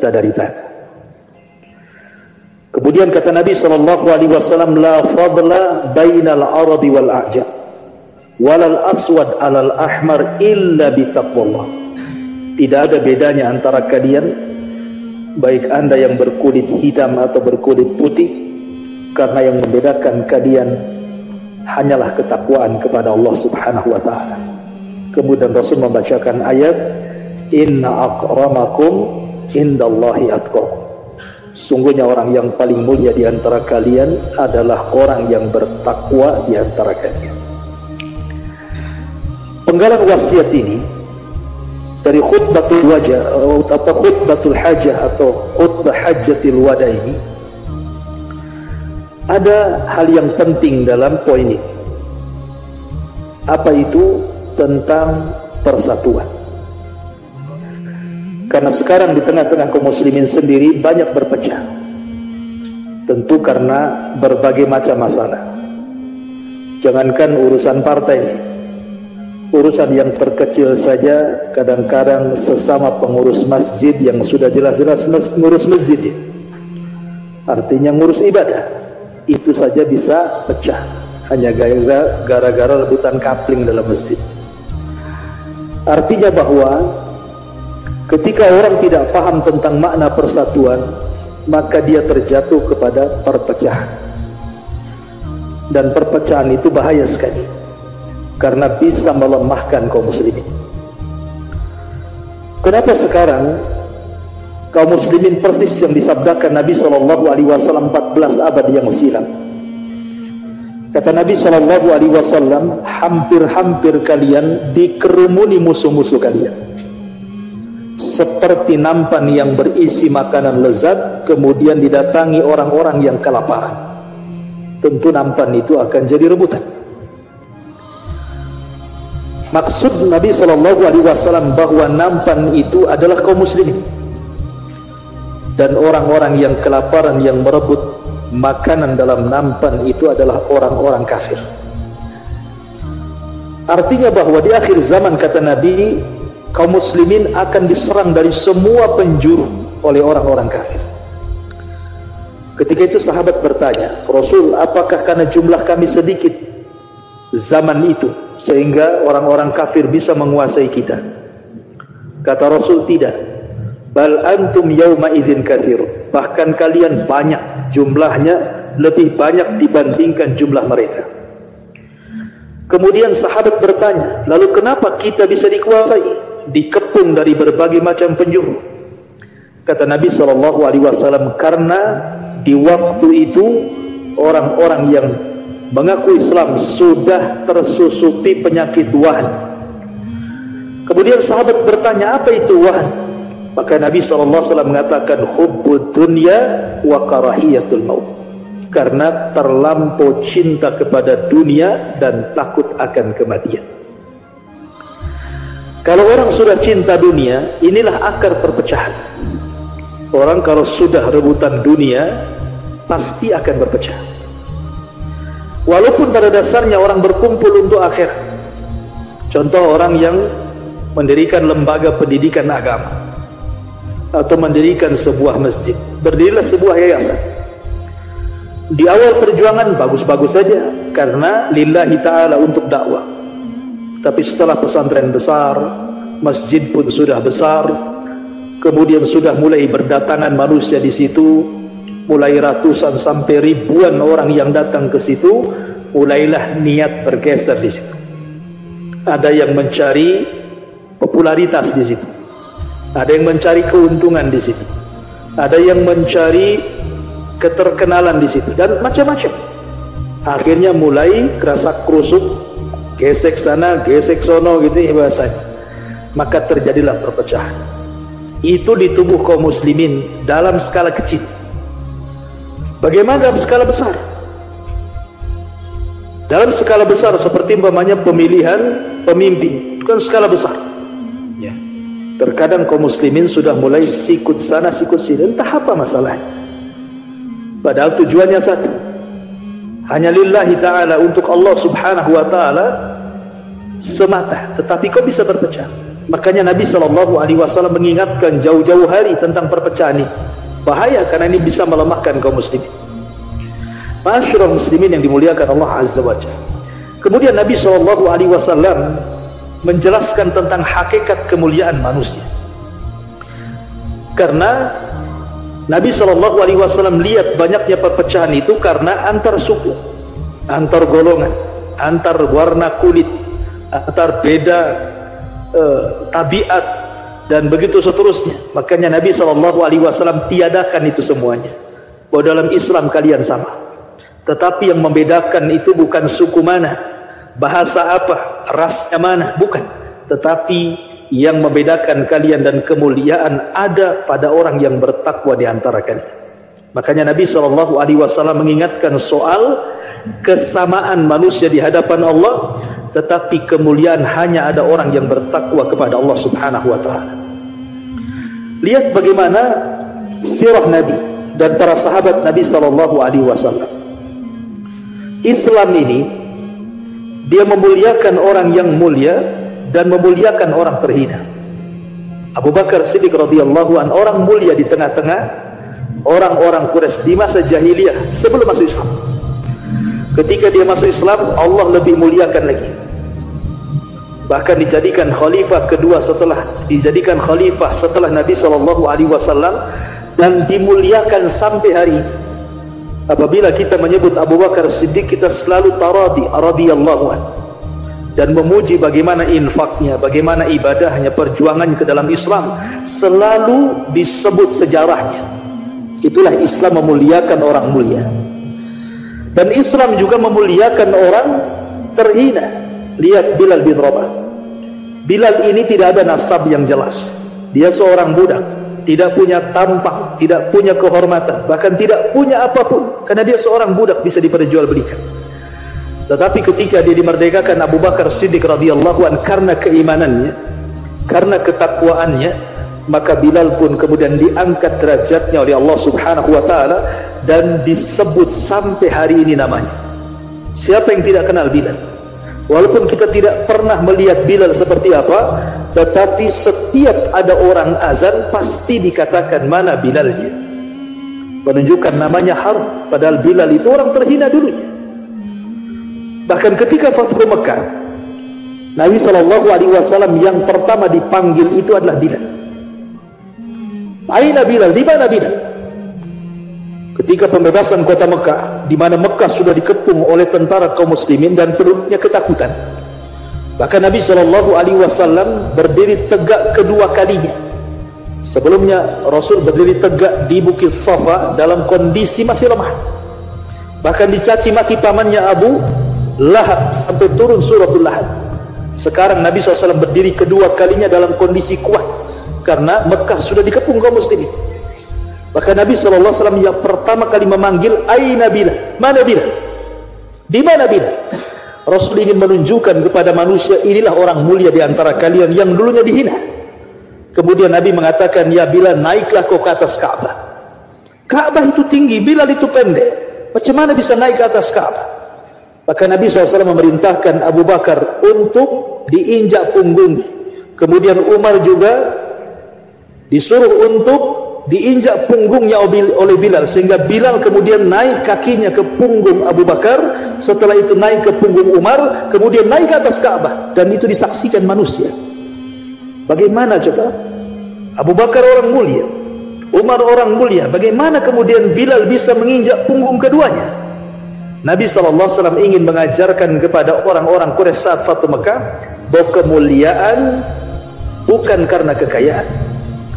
tercipta dari tanah. Kemudian kata Nabi SAW, la fadla bainal arabi wal a'jam walal aswad alal ahmar illa bitaqwallah. Tidak ada bedanya antara kalian, baik anda yang berkulit hitam atau berkulit putih, karena yang membedakan kalian hanyalah ketakwaan kepada Allah Subhanahu wa ta'ala. Kemudian Rasul membacakan ayat, inna akramakum indallahi atqakum. Sungguhnya orang yang paling mulia di antara kalian adalah orang yang bertakwa di antara kalian. Penggalan wasiat ini dari khutbatul hajah atau khutbah hajjatil wada ini, ada hal yang penting dalam poin ini. Apa itu? Tentang persatuan. Karena sekarang di tengah-tengah kaum muslimin sendiri banyak berpecah, tentu karena berbagai macam masalah. Jangankan urusan partai, urusan yang terkecil saja kadang-kadang sesama pengurus masjid yang sudah jelas-jelas ngurus masjid, artinya ngurus ibadah, itu saja bisa pecah hanya gara-gara rebutan kapling dalam masjid. Artinya bahwa ketika orang tidak paham tentang makna persatuan, maka dia terjatuh kepada perpecahan. Dan perpecahan itu bahaya sekali, karena bisa melemahkan kaum muslimin. Kenapa sekarang kaum muslimin persis yang disabdakan Nabi SAW 14 abad yang silam? Kata Nabi SAW, hampir-hampir kalian dikerumuni musuh-musuh kalian, seperti nampan yang berisi makanan lezat kemudian didatangi orang-orang yang kelaparan. Tentu nampan itu akan jadi rebutan. Maksud Nabi SAW bahwa nampan itu adalah kaum muslimin, dan orang-orang yang kelaparan yang merebut makanan dalam nampan itu adalah orang-orang kafir. Artinya bahwa di akhir zaman, kata Nabi, kaum muslimin akan diserang dari semua penjuru oleh orang-orang kafir. Ketika itu sahabat bertanya, Rasul, apakah karena jumlah kami sedikit zaman itu sehingga orang-orang kafir bisa menguasai kita? Kata Rasul, tidak. Bal antum yawma idzin katsir. Bahkan kalian banyak, jumlahnya lebih banyak dibandingkan jumlah mereka. Kemudian sahabat bertanya, lalu kenapa kita bisa dikuasai, dikepung dari berbagai macam penjuru? Kata Nabi SAW, karena di waktu itu orang-orang yang mengaku Islam sudah tersusupi penyakit wahan. Kemudian sahabat bertanya, apa itu wahan? Maka Nabi SAW mengatakan, hubbud dunya wa karahiyatul maut. Karena terlampau cinta kepada dunia dan takut akan kematian. Kalau orang sudah cinta dunia, inilah akar perpecahan. Orang kalau sudah rebutan dunia, pasti akan berpecah. Walaupun pada dasarnya orang berkumpul untuk akhirat. Contoh orang yang mendirikan lembaga pendidikan agama atau mendirikan sebuah masjid, berdirilah sebuah yayasan. Di awal perjuangan bagus-bagus saja, karena lillahi ta'ala, untuk dakwah. Tapi setelah pesantren besar, masjid pun sudah besar, kemudian sudah mulai berdatangan manusia di situ, mulai ratusan sampai ribuan orang yang datang ke situ, mulailah niat bergeser di situ. Ada yang mencari popularitas di situ, ada yang mencari keuntungan di situ, ada yang mencari keterkenalan di situ, dan macam-macam. Akhirnya mulai kerasak kerusuk, gesek sana, gesek sono, gitu ya bahasanya. Maka terjadilah perpecahan. Itu di tubuh kaum muslimin dalam skala kecil. Bagaimana dalam skala besar? Dalam skala besar seperti umpamanya pemilihan pemimpin, itu kan skala besar. Ya. Terkadang kaum muslimin sudah mulai sikut sana sikut sini, entah apa masalahnya. Padahal tujuannya satu, hanya lillahi ta'ala, untuk Allah subhanahu wa ta'ala semata. Tetapi kok bisa berpecah? Makanya Nabi SAW mengingatkan jauh-jauh hari tentang perpecahan ini. Bahaya, karena ini bisa melemahkan kaum muslimin. Ma'asyiral muslimin yang dimuliakan Allah Azza wa Jalla. Kemudian Nabi SAW menjelaskan tentang hakikat kemuliaan manusia. Karena Nabi SAW lihat banyaknya perpecahan itu karena antar suku, antar golongan, antar warna kulit, antar beda tabiat, dan begitu seterusnya. Makanya Nabi SAW tiadakan itu semuanya, bahwa dalam Islam kalian sama. Tetapi yang membedakan itu bukan suku mana, bahasa apa, rasnya mana, bukan. Tetapi yang membedakan kalian dan kemuliaan ada pada orang yang bertakwa di antara kalian. Makanya Nabi SAW mengingatkan soal kesamaan manusia di hadapan Allah, tetapi kemuliaan hanya ada orang yang bertakwa kepada Allah Subhanahu wa ta'ala. Lihat bagaimana sirah Nabi dan para sahabat Nabi SAW. Islam ini dia memuliakan orang yang mulia dan memuliakan orang terhina. Abu Bakar Siddiq radhiyallahu anhu orang mulia di tengah-tengah orang-orang Quraisy di masa jahiliyah sebelum masuk Islam. Ketika dia masuk Islam, Allah lebih muliakan lagi. Bahkan dijadikan khalifah kedua setelah Nabi SAW, dan dimuliakan sampai hari ini. Apabila kita menyebut Abu Bakar Siddiq, kita selalu taradi radhiyallahu anhu dan memuji bagaimana infaknya, bagaimana ibadahnya, perjuangannya ke dalam Islam, selalu disebut sejarahnya. Itulah Islam memuliakan orang mulia. Dan Islam juga memuliakan orang terhina. Lihat Bilal bin Rabah. Bilal ini tidak ada nasab yang jelas. Dia seorang budak, tidak punya tampang, tidak punya kehormatan, bahkan tidak punya apapun, karena dia seorang budak bisa diperjualbelikan. Tetapi ketika dia dimerdekakan Abu Bakar Siddiq radhiyallahu anhu karena keimanannya, karena ketakwaannya, maka Bilal pun kemudian diangkat derajatnya oleh Allah Subhanahu wa ta'ala dan disebut sampai hari ini namanya. Siapa yang tidak kenal Bilal? Walaupun kita tidak pernah melihat Bilal seperti apa, tetapi setiap ada orang azan pasti dikatakan mana Bilalnya, menunjukkan namanya haram, padahal Bilal itu orang terhina dulunya. Bahkan ketika Fathu Mekah, Nabi SAW yang pertama dipanggil itu adalah Bilal. Aina Bilal, di mana Bilal? Ketika pembebasan kota Mekah, di mana Mekah sudah dikepung oleh tentara kaum muslimin dan penduduknya ketakutan, bahkan Nabi SAW berdiri tegak kedua kalinya. Sebelumnya Rasul berdiri tegak di Bukit Safa dalam kondisi masih lemah, bahkan dicaci maki pamannya Abu Lahab sampai turun suratul Lahab. Sekarang Nabi SAW berdiri kedua kalinya dalam kondisi kuat karena Mekah sudah dikepung kaum muslimin. Maka Nabi SAW yang pertama kali memanggil, Aina Bilal, mana Bilal? Di mana Bilal? Rasul ingin menunjukkan kepada manusia, inilah orang mulia di antara kalian yang dulunya dihina. Kemudian Nabi mengatakan, ya Bilal, naiklah kau ke atas Ka'bah. Ka'bah itu tinggi, Bilal itu pendek, macam mana bisa naik ke atas Ka'bah? Maka Nabi SAW memerintahkan Abu Bakar untuk diinjak punggungnya. Kemudian Umar juga disuruh untuk diinjak punggungnya oleh Bilal, sehingga Bilal kemudian naik kakinya ke punggung Abu Bakar, setelah itu naik ke punggung Umar, kemudian naik ke atas Ka'bah, dan itu disaksikan manusia. Bagaimana coba? Abu Bakar orang mulia, Umar orang mulia, bagaimana kemudian Bilal bisa menginjak punggung keduanya? Nabi SAW ingin mengajarkan kepada orang-orang Quraisy saat Fathu Mekah bahwa kemuliaan bukan karena kekayaan,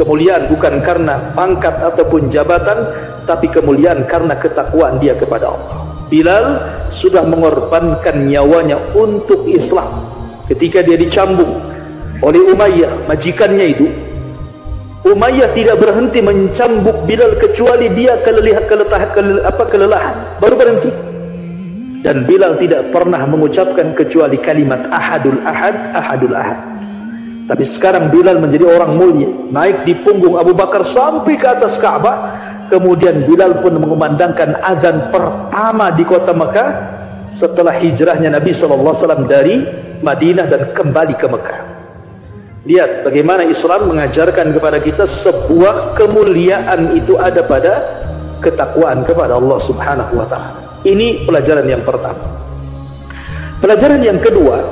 kemuliaan bukan karena pangkat ataupun jabatan, tapi kemuliaan karena ketakwaan dia kepada Allah. Bilal sudah mengorbankan nyawanya untuk Islam. Ketika dia dicambuk oleh Umayyah, majikannya itu, Umayyah tidak berhenti mencambuk Bilal kecuali dia kelelahan, baru berhenti. Dan Bilal tidak pernah mengucapkan kecuali kalimat Ahadul Ahad, Ahadul Ahad. Tapi sekarang Bilal menjadi orang mulia, naik di punggung Abu Bakar sampai ke atas Ka'bah. Kemudian Bilal pun mengumandangkan azan pertama di kota Mekah setelah hijrahnya Nabi SAW dari Madinah dan kembali ke Mekah. Lihat bagaimana Islam mengajarkan kepada kita sebuah kemuliaan itu ada pada ketakwaan kepada Allah Subhanahu wa ta'ala. Ini pelajaran yang pertama. Pelajaran yang kedua,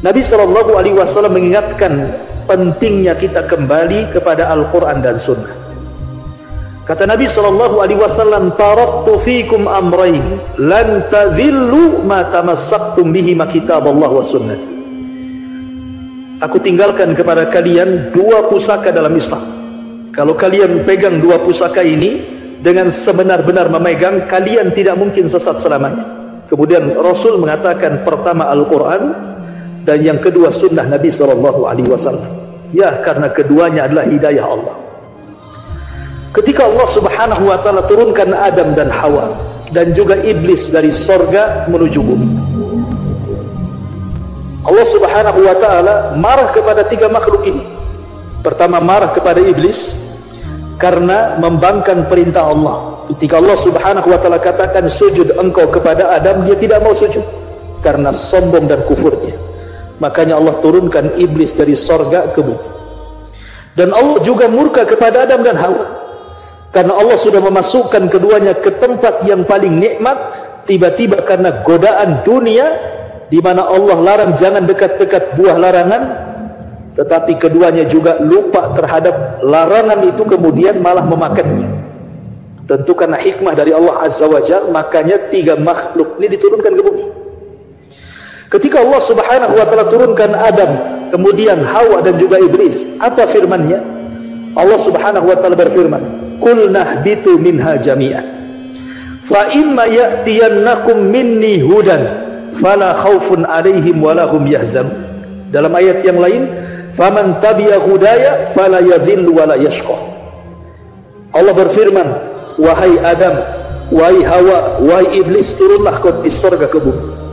Nabi SAW mengingatkan pentingnya kita kembali kepada Al-Quran dan Sunnah. Kata Nabi SAW, taraktu fikum amraini lan tadhillu ma tamassaktum bihima kitaballah wa sunnati. Aku tinggalkan kepada kalian dua pusaka dalam Islam. Kalau kalian pegang dua pusaka ini dengan sebenar-benar memegang, kalian tidak mungkin sesat selamanya. Kemudian Rasul mengatakan, pertama Al-Quran dan yang kedua sunnah Nabi SAW. Ya, karena keduanya adalah hidayah Allah. Ketika Allah Subhanahu wa ta'ala turunkan Adam dan Hawa dan juga iblis dari sorga menuju bumi, Allah Subhanahu wa ta'ala marah kepada tiga makhluk ini. Pertama, marah kepada iblis karena membangkang perintah Allah. Ketika Allah Subhanahu wa ta'ala katakan sujud engkau kepada Adam, dia tidak mau sujud karena sombong dan kufurnya. Makanya Allah turunkan iblis dari sorga ke bumi. Dan Allah juga murka kepada Adam dan Hawa karena Allah sudah memasukkan keduanya ke tempat yang paling nikmat. Tiba-tiba karena godaan dunia, di mana Allah larang jangan dekat-dekat buah larangan, tetapi keduanya juga lupa terhadap larangan itu, kemudian malah memakannya. Tentu karena hikmah dari Allah Azza wa Jalla, makanya tiga makhluk ini diturunkan ke bumi. Ketika Allah Subhanahu wa ta'ala turunkan Adam, kemudian Hawa dan juga iblis, apa firman-Nya? Allah Subhanahu wa ta'ala berfirman, "Qul nahbitu minha jami'an fa imma ya'tiyannakum minni hudan fala khaufun 'alaihim wala hum yahzanun." Dalam ayat yang lain, "Faman tabi'a hudaya fala yadhillu wala yashqa." Allah berfirman, wahai Adam, wahai Hawa, wahai iblis, turunlah kau di surga ke bumi.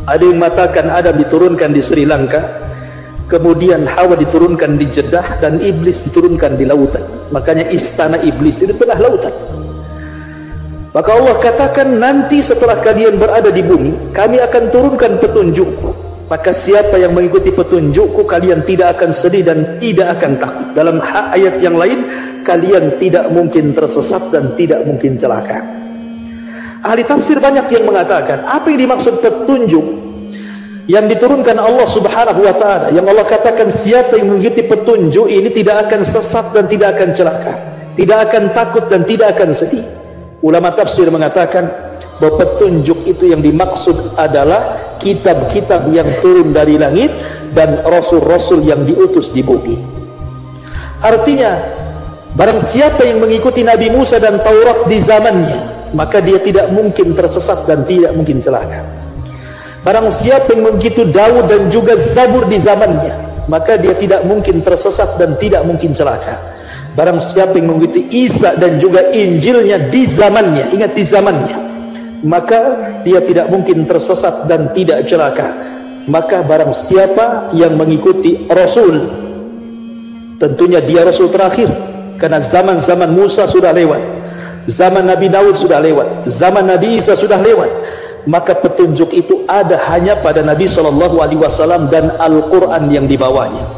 Ada yang mengatakan Adam diturunkan di Sri Lanka, kemudian Hawa diturunkan di Jeddah, dan iblis diturunkan di lautan. Makanya istana iblis itu tengah lautan. Maka Allah katakan, nanti setelah kalian berada di bumi, kami akan turunkan petunjukku. Maka siapa yang mengikuti petunjukku, kalian tidak akan sedih dan tidak akan takut. Dalam ayat yang lain, kalian tidak mungkin tersesat dan tidak mungkin celaka. Ahli tafsir banyak yang mengatakan, apa yang dimaksud petunjuk yang diturunkan Allah Subhanahu wa ta'ala, yang Allah katakan siapa yang mengikuti petunjuk ini tidak akan sesat dan tidak akan celaka, tidak akan takut dan tidak akan sedih. Ulama tafsir mengatakan bahwa petunjuk itu yang dimaksud adalah kitab-kitab yang turun dari langit dan rasul-rasul yang diutus di bumi. Artinya, barang siapa yang mengikuti Nabi Musa dan Taurat di zamannya, maka dia tidak mungkin tersesat dan tidak mungkin celaka. Barang siapa yang mengikuti Daud dan juga Zabur di zamannya, maka dia tidak mungkin tersesat dan tidak mungkin celaka. Barang siapa yang mengikuti Isa dan juga Injilnya di zamannya, ingat di zamannya, maka dia tidak mungkin tersesat dan tidak celaka. Maka barang siapa yang mengikuti Rasul, tentunya dia Rasul terakhir, karena zaman-zaman Musa sudah lewat, zaman Nabi Daud sudah lewat, zaman Nabi Isa sudah lewat. Maka petunjuk itu ada hanya pada Nabi SAW dan Al-Quran yang dibawanya.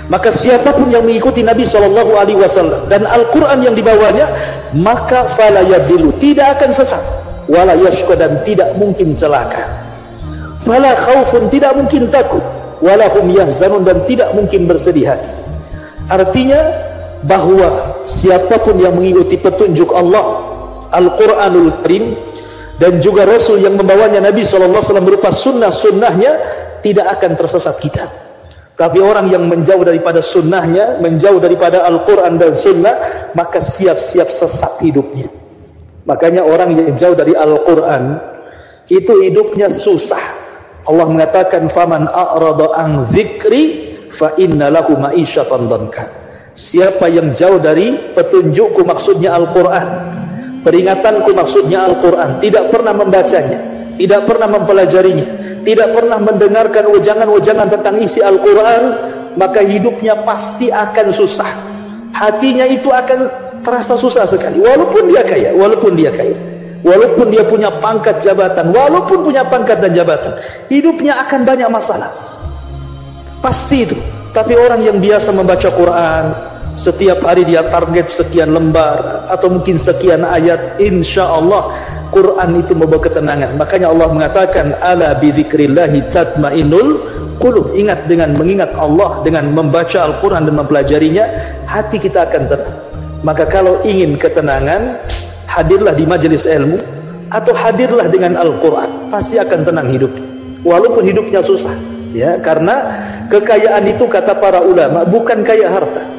Maka siapapun yang mengikuti Nabi SAW dan Al-Quran yang dibawanya, maka fala yadhillu, tidak akan sesat, wala yashqa, dan tidak mungkin celaka, fala khaufun, tidak mungkin takut, wala hum yahzanun, dan tidak mungkin bersedih hati. Artinya bahwa siapapun yang mengikuti petunjuk Allah, Al-Quranul Karim, dan juga Rasul yang membawanya Nabi SAW berupa sunnah-sunnahnya, tidak akan tersesat kita. Tapi orang yang menjauh daripada sunnahnya, menjauh daripada Al-Quran dan sunnah, maka siap-siap sesat hidupnya. Makanya orang yang jauh dari Al-Quran itu hidupnya susah. Allah mengatakan, faman a'rada an dzikri fa inna lahu ma'isyatan dhanka. Siapa yang jauh dari petunjukku, maksudnya Al-Quran, peringatanku, maksudnya Al-Quran, tidak pernah membacanya, tidak pernah mempelajarinya, tidak pernah mendengarkan wejangan-wejangan tentang isi Al-Quran, maka hidupnya pasti akan susah. Hatinya itu akan terasa susah sekali, walaupun dia kaya, walaupun dia punya pangkat jabatan, walaupun punya pangkat dan jabatan, hidupnya akan banyak masalah. Pasti itu. Tapi orang yang biasa membaca Quran, setiap hari dia target sekian lembar atau mungkin sekian ayat, insya Allah Quran itu membawa ketenangan. Makanya Allah mengatakan, ala bidzikrillahi tatmainnul qulub. Ingat, dengan mengingat Allah, dengan membaca Al-Quran dan mempelajarinya, hati kita akan tenang. Maka kalau ingin ketenangan, hadirlah di majelis ilmu atau hadirlah dengan Al-Quran, pasti akan tenang hidupnya, walaupun hidupnya susah, ya. Karena kekayaan itu, kata para ulama, bukan kaya harta,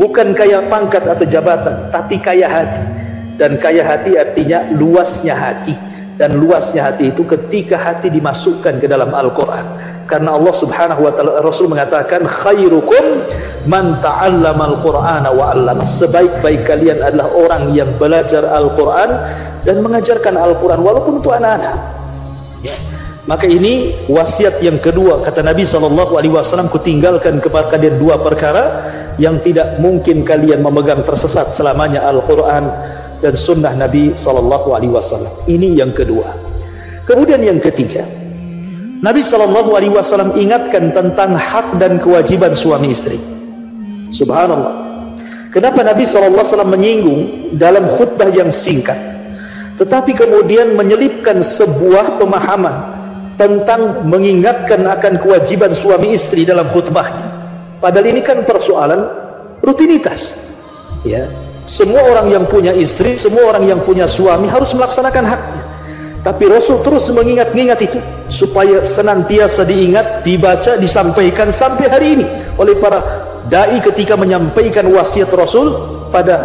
bukan kaya pangkat atau jabatan, tapi kaya hati. Dan kaya hati artinya luasnya hati, dan luasnya hati itu ketika hati dimasukkan ke dalam Al-Quran. Karena Allah subhanahu wa ta'ala, Rasul mengatakan, khairukum man ta'allama al-Qur'ana wa 'allama. Sebaik-baik kalian adalah orang yang belajar Al-Quran dan mengajarkan Al-Quran, walaupun itu anak-anak, ya. Maka ini wasiat yang kedua, kata Nabi SAW, kutinggalkan kepada kalian dua perkara yang tidak mungkin kalian memegang tersesat selamanya, Al-Quran dan sunnah Nabi SAW. Ini yang kedua. Kemudian yang ketiga, Nabi SAW ingatkan tentang hak dan kewajiban suami istri. Subhanallah. Kenapa Nabi SAW menyinggung dalam khutbah yang singkat, tetapi kemudian menyelipkan sebuah pemahaman tentang mengingatkan akan kewajiban suami istri dalam khutbahnya? Padahal ini kan persoalan rutinitas, ya. Semua orang yang punya istri, semua orang yang punya suami harus melaksanakan haknya. Tapi Rasul terus mengingat-ingat itu supaya senantiasa diingat, dibaca, disampaikan sampai hari ini oleh para dai ketika menyampaikan wasiat Rasul pada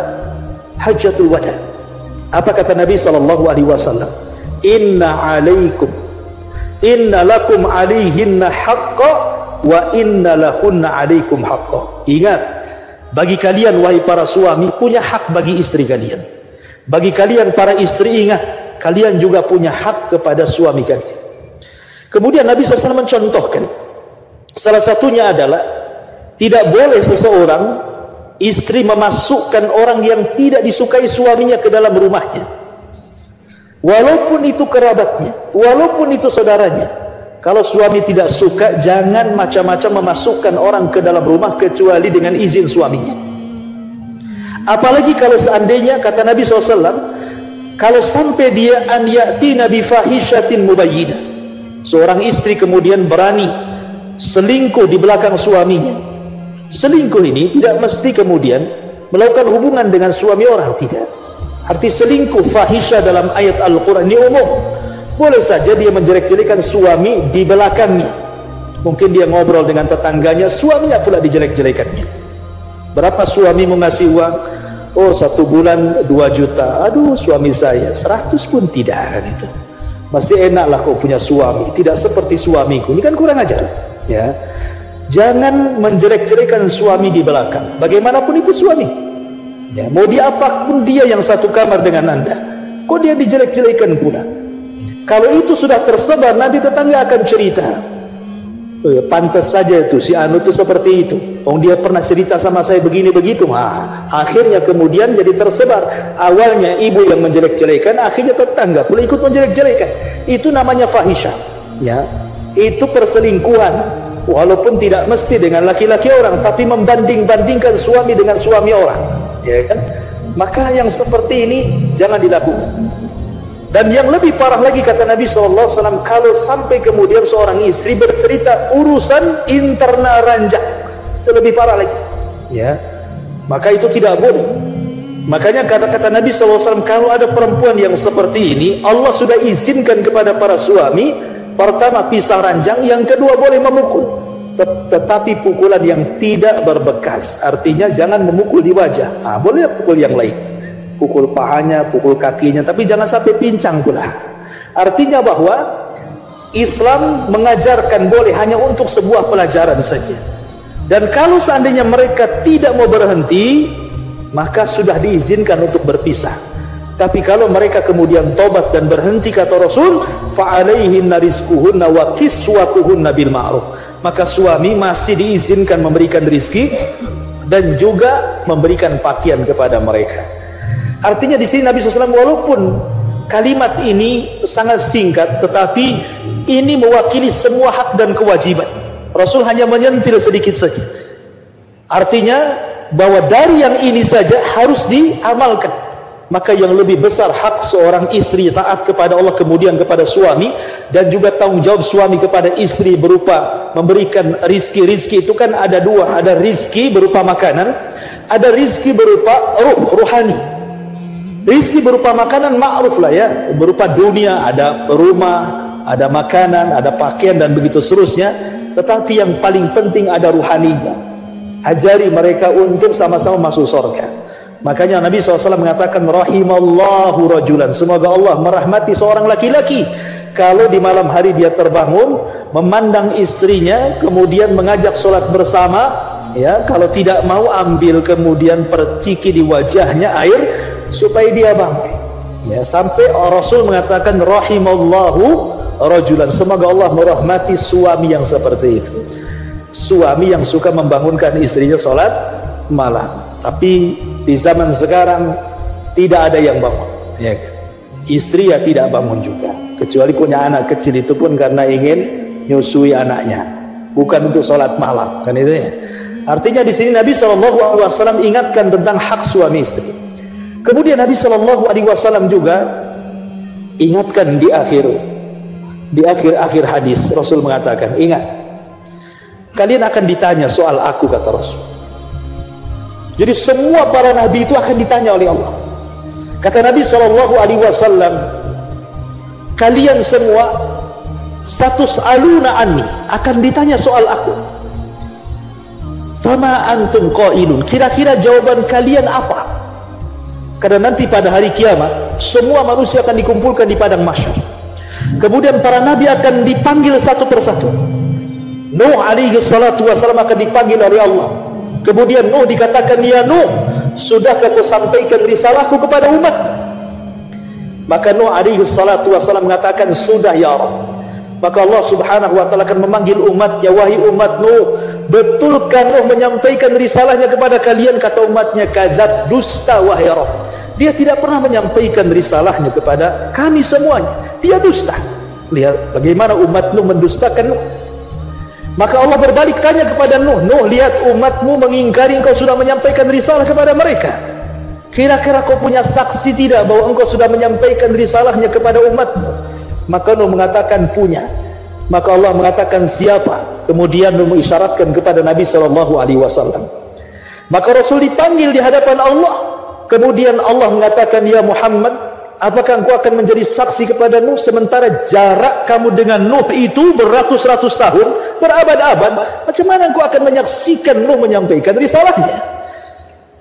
Hajjatul Wada. Apa kata Nabi SAW? Inna lakum alaihinna haqqa wa inna lahunna alaikum haqqa. Ingat, bagi kalian wahai para suami punya hak bagi istri kalian. Bagi kalian para istri, ingat, kalian juga punya hak kepada suami kalian. Kemudian Nabi SAW mencontohkan, salah satunya adalah tidak boleh seseorang istri memasukkan orang yang tidak disukai suaminya ke dalam rumahnya, walaupun itu kerabatnya, walaupun itu saudaranya. Kalau suami tidak suka, jangan macam-macam memasukkan orang ke dalam rumah kecuali dengan izin suaminya. Apalagi kalau seandainya, kata Nabi SAW, kalau sampai dia an ya'tina bi fahishatin mubayyinah, seorang istri kemudian berani selingkuh di belakang suaminya. Selingkuh ini tidak mesti kemudian melakukan hubungan dengan suami orang, tidak. Arti selingkuh fahisha dalam ayat Al-Quran ini umum. Boleh saja dia menjelek-jelekan suami di belakangnya. Mungkin dia ngobrol dengan tetangganya, suaminya pula dijelek-jelekannya. Berapa suami mengasih uang? Oh, 1 bulan 2 juta. Aduh, suami saya 100 pun tidak, kan itu. Masih enaklah kau punya suami, tidak seperti suamiku. Ini kan kurang ajar, ya. Jangan menjelek-jelekan suami di belakang. Bagaimanapun itu suami, ya. Mau dia apapun dia yang satu kamar dengan Anda, kok dia dijelek-jelekan pula? Kalau itu sudah tersebar, nanti tetangga akan cerita. Oh ya, pantas saja itu si Anu itu seperti itu. Oh, dia pernah cerita sama saya begini begitu. Akhirnya kemudian jadi tersebar. Awalnya ibu yang menjelek-jelekan, akhirnya tetangga pula ikut menjelek-jelekan. Itu namanya fahisha, ya. Itu perselingkuhan, walaupun tidak mesti dengan laki-laki orang, tapi membanding-bandingkan suami dengan suami orang, ya kan? Maka yang seperti ini jangan dilakukan. Dan yang lebih parah lagi, kata Nabi SAW, kalau sampai kemudian seorang istri bercerita urusan internal ranjang, itu lebih parah lagi, ya. Maka itu tidak boleh. Makanya kata Nabi SAW, kalau ada perempuan yang seperti ini, Allah sudah izinkan kepada para suami, pertama pisah ranjang, yang kedua boleh memukul, tetapi pukulan yang tidak berbekas. Artinya jangan memukul di wajah, boleh pukul yang lain, pukul pahanya, pukul kakinya, tapi jangan sampai pincang pula. Artinya bahwa Islam mengajarkan boleh hanya untuk sebuah pelajaran saja. Dan kalau seandainya mereka tidak mau berhenti, maka sudah diizinkan untuk berpisah. Tapi kalau mereka kemudian tobat dan berhenti, kata Rasul, fa'alaihinna rizquhunna wa kiswatuhunna bil ma'ruf, maka suami masih diizinkan memberikan rizki dan juga memberikan pakaian kepada mereka. Artinya di sini Nabi SAW, walaupun kalimat ini sangat singkat, tetapi ini mewakili semua hak dan kewajiban. Rasul hanya menyentil sedikit saja. Artinya bahwa dari yang ini saja harus diamalkan. Maka yang lebih besar hak seorang istri taat kepada Allah kemudian kepada suami, dan juga tanggung jawab suami kepada istri berupa memberikan rizki itu kan ada dua, ada rizki berupa makanan, ada rizki berupa ruhani. Rizki berupa makanan ma'ruf lah ya, berupa dunia, ada rumah, ada makanan, ada pakaian dan begitu seterusnya. Tetapi yang paling penting ada ruhaninya. Ajari mereka untuk sama-sama masuk surga. Makanya Nabi SAW mengatakan rahimallahu rajulan, semoga Allah merahmati seorang laki-laki kalau di malam hari dia terbangun memandang istrinya kemudian mengajak sholat bersama, ya, kalau tidak mau ambil kemudian perciki di wajahnya air supaya dia bangun, ya, sampai Rasul mengatakan rahimallahu rajulan, semoga Allah merahmati suami yang seperti itu, suami yang suka membangunkan istrinya sholat malam. Tapi di zaman sekarang tidak ada yang bangun, ya. Istri ya tidak bangun juga, kecuali punya anak kecil, itu pun karena ingin nyusui anaknya, bukan untuk sholat malam, kan itu ya. Artinya di sini Nabi SAW ingatkan tentang hak suami istri. Kemudian Nabi SAW juga ingatkan di akhir hadis, Rasul mengatakan, ingat, kalian akan ditanya soal aku, kata Rasul. Jadi semua para nabi itu akan ditanya oleh Allah. Kata Nabi SAW, kalian semua satus'aluna anni, akan ditanya soal aku. Fama antum qailun, kira-kira jawaban kalian apa? Karena nanti pada hari kiamat semua manusia akan dikumpulkan di padang mahsyar. Kemudian para nabi akan dipanggil satu persatu. Nuh alaihi salatu wasallam akan dipanggil oleh Allah. Kemudian Nuh dikatakan, ya Nuh, sudahkah kau sampaikan risalahku kepada umat? Maka Nuh alaihi salatu wasallam mengatakan, sudah ya Rabb. Maka Allah subhanahu wa ta'ala akan memanggil umatnya, wahai umat Nuh, betulkah Nuh menyampaikan risalahnya kepada kalian? Kata umatnya, kadzab, dusta wahai Rabb. Dia tidak pernah menyampaikan risalahnya kepada kami semuanya, dia dusta. Lihat bagaimana umat Nuh mendustakan Nuh. Maka Allah berbalik tanya kepada Nuh, Nuh, lihat umatmu mengingkari engkau sudah menyampaikan risalah kepada mereka. Kira-kira kau punya saksi tidak bahwa engkau sudah menyampaikan risalahnya kepada umatmu? Maka Nuh mengatakan punya. Maka Allah mengatakan siapa? Kemudian Nuh mengisyaratkan kepada Nabi SAW. Maka Rasul dipanggil di hadapan Allah. Kemudian Allah mengatakan, ya Muhammad, apakah engkau akan menjadi saksi kepada Nuh sementara jarak kamu dengan Nuh itu beratus-ratus tahun, berabad-abad? Macam mana engkau akan menyaksikan Nuh menyampaikan risalahnya?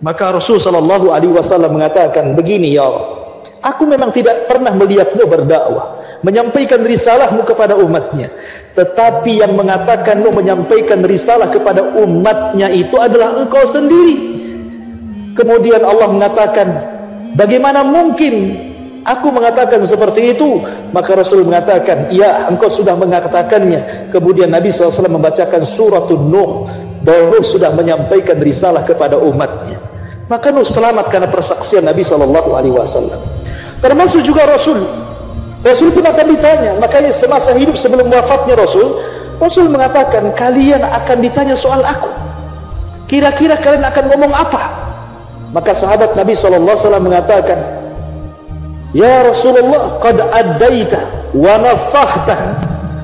Maka Rasulullah SAW mengatakan begini, ya Allah, aku memang tidak pernah melihat Nuh berdakwah, menyampaikan risalahmu kepada umatnya. Tetapi yang mengatakan Nuh menyampaikan risalah kepada umatnya itu adalah engkau sendiri. Kemudian Allah mengatakan, bagaimana mungkin aku mengatakan seperti itu? Maka Rasul mengatakan, ya, engkau sudah mengatakannya. Kemudian Nabi SAW membacakan suratun Nuh, bahwa Nuh sudah menyampaikan risalah kepada umatnya. Maka Nuh selamat karena persaksian Nabi SAW. Termasuk juga Rasul pun akan ditanya. Makanya semasa hidup sebelum wafatnya Rasul mengatakan, kalian akan ditanya soal aku. Kira-kira kalian akan ngomong apa? Maka sahabat Nabi SAW mengatakan, ya Rasulullah, qad addaita wa nasahta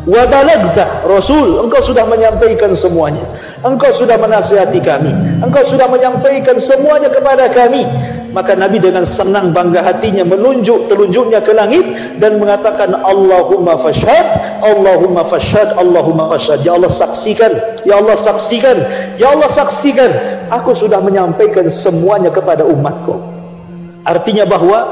wa balagta. Rasul, engkau sudah menyampaikan semuanya, engkau sudah menasihati kami, engkau sudah menyampaikan semuanya kepada kami. Maka Nabi dengan senang bangga hatinya menunjuk telunjuknya ke langit dan mengatakan, Allahumma fashhad, Allahumma fashhad, Allahumma fashhad. Ya Allah saksikan, ya Allah saksikan, ya Allah saksikan, aku sudah menyampaikan semuanya kepada umatku. Artinya bahwa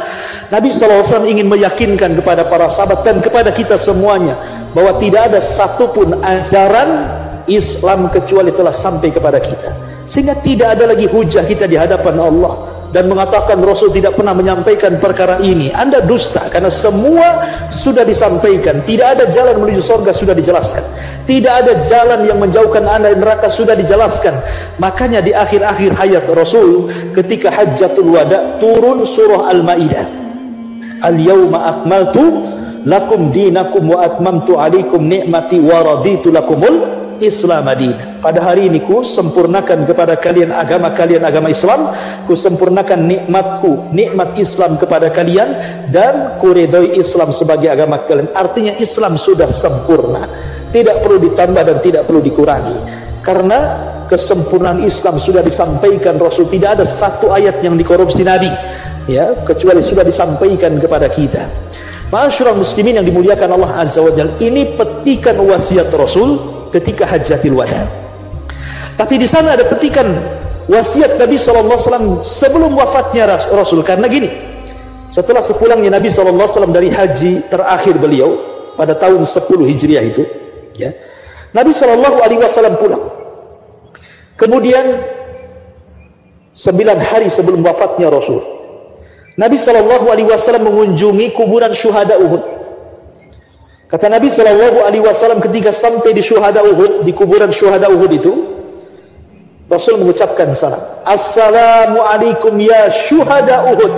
Nabi SAW ingin meyakinkan kepada para sahabat dan kepada kita semuanya bahwa tidak ada satupun ajaran Islam kecuali telah sampai kepada kita, sehingga tidak ada lagi hujah kita di hadapan Allah dan mengatakan Rasul tidak pernah menyampaikan perkara ini. Anda dusta, karena semua sudah disampaikan. Tidak ada jalan menuju surga, sudah dijelaskan. Tidak ada jalan yang menjauhkan Anda dari neraka, sudah dijelaskan. Makanya di akhir-akhir hayat Rasul ketika Hajjatul Wada turun surah Al-Maidah, Al-yawma akmaltu lakum dinakum wa atmamtu alaikum ni'mati wa raditu lakumul Islam Madinah. Pada hari ini ku sempurnakan kepada kalian agama Islam, ku sempurnakan nikmatku, nikmat Islam kepada kalian, dan ku ridhoi Islam sebagai agama kalian. Artinya Islam sudah sempurna, tidak perlu ditambah dan tidak perlu dikurangi, karena kesempurnaan Islam sudah disampaikan Rasul. Tidak ada satu ayat yang dikorupsi Nabi, ya, kecuali sudah disampaikan kepada kita. Ma'asyiral muslimin yang dimuliakan Allah Azza wa Jalla, ini petikan wasiat Rasul ketika Hajjatul Wada. Tapi di sana ada petikan wasiat Nabi sallallahu alaihi wasallam sebelum wafatnya Rasul. Karena gini, setelah sepulangnya Nabi sallallahu alaihi wasallam dari haji terakhir beliau pada tahun 10 Hijriah itu, ya, Nabi sallallahu alaihi wasallam pulang. Kemudian 9 hari sebelum wafatnya Rasul, Nabi SAW mengunjungi kuburan syuhada Uhud. Kata Nabi SAW ketika sampai di syuhada Uhud, di kuburan syuhada Uhud itu, Rasul mengucapkan salam. Assalamualaikum ya syuhada Uhud,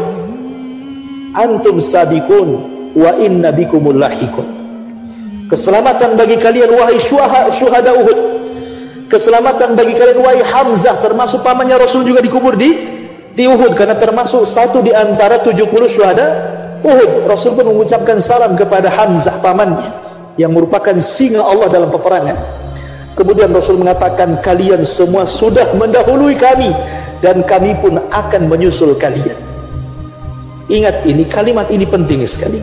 antum sabiqun wa inna bikumul lahikun. Keselamatan bagi kalian wahai syuhada Uhud. Keselamatan bagi kalian wahai Hamzah, termasuk pamannya Rasul juga dikubur di Uhud, karena termasuk satu di antara 70 syuhada Uhud. Rasul pun mengucapkan salam kepada Hamzah pamannya yang merupakan singa Allah dalam peperangan. Kemudian Rasul mengatakan, kalian semua sudah mendahului kami dan kami pun akan menyusul kalian. Ingat ini, kalimat ini penting sekali.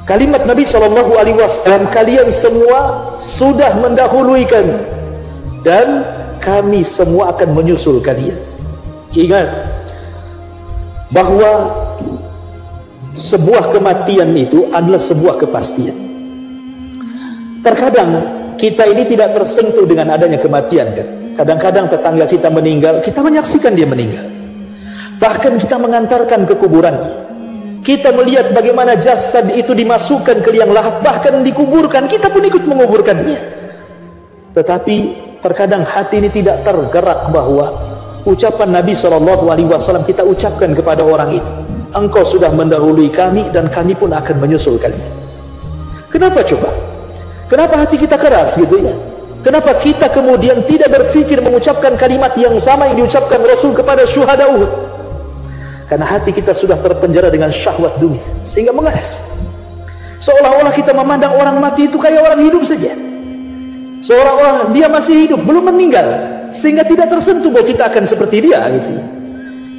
Kalimat Nabi SAW, kalian semua sudah mendahului kami dan kami semua akan menyusul kalian. Ingat bahwa sebuah kematian itu adalah sebuah kepastian. Terkadang kita ini tidak tersentuh dengan adanya kematian, kan? Kadang-kadang tetangga kita meninggal, kita menyaksikan dia meninggal. Bahkan kita mengantarkan ke kuburannya. Kita melihat bagaimana jasad itu dimasukkan ke liang lahat, bahkan dikuburkan, kita pun ikut menguburkannya. Tetapi terkadang hati ini tidak tergerak bahwa ucapan Nabi SAW kita ucapkan kepada orang itu, engkau sudah mendahului kami dan kami pun akan menyusul kalian. Kenapa coba? Kenapa hati kita keras gitu ya? Kenapa kita kemudian tidak berpikir mengucapkan kalimat yang sama yang diucapkan Rasul kepada syuhada Uhud? Karena hati kita sudah terpenjara dengan syahwat dunia, sehingga mengeras. Seolah-olah kita memandang orang mati itu kayak orang hidup saja. Seolah-olah dia masih hidup, belum meninggal, sehingga tidak tersentuh bahwa kita akan seperti dia gitu.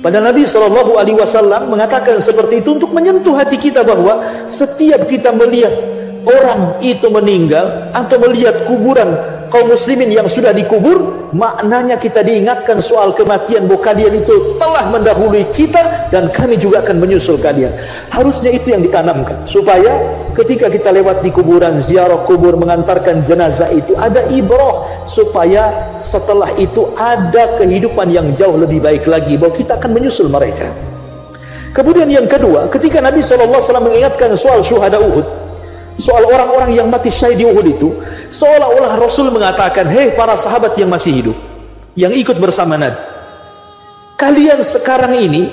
Padahal Nabi SAW mengatakan seperti itu untuk menyentuh hati kita, bahwa setiap kita melihat orang itu meninggal atau melihat kuburan kaum muslimin yang sudah dikubur, maknanya kita diingatkan soal kematian, bahwa kalian itu telah mendahului kita dan kami juga akan menyusul kalian. Harusnya itu yang ditanamkan, supaya ketika kita lewat di kuburan, ziarah kubur, mengantarkan jenazah itu ada ibrah, supaya setelah itu ada kehidupan yang jauh lebih baik lagi, bahwa kita akan menyusul mereka. Kemudian yang kedua, ketika Nabi SAW mengingatkan soal syuhada Uhud, soal orang-orang yang mati syahid di Uhud itu, seolah-olah Rasul mengatakan, hei para sahabat yang masih hidup, yang ikut bersama Nabi, kalian sekarang ini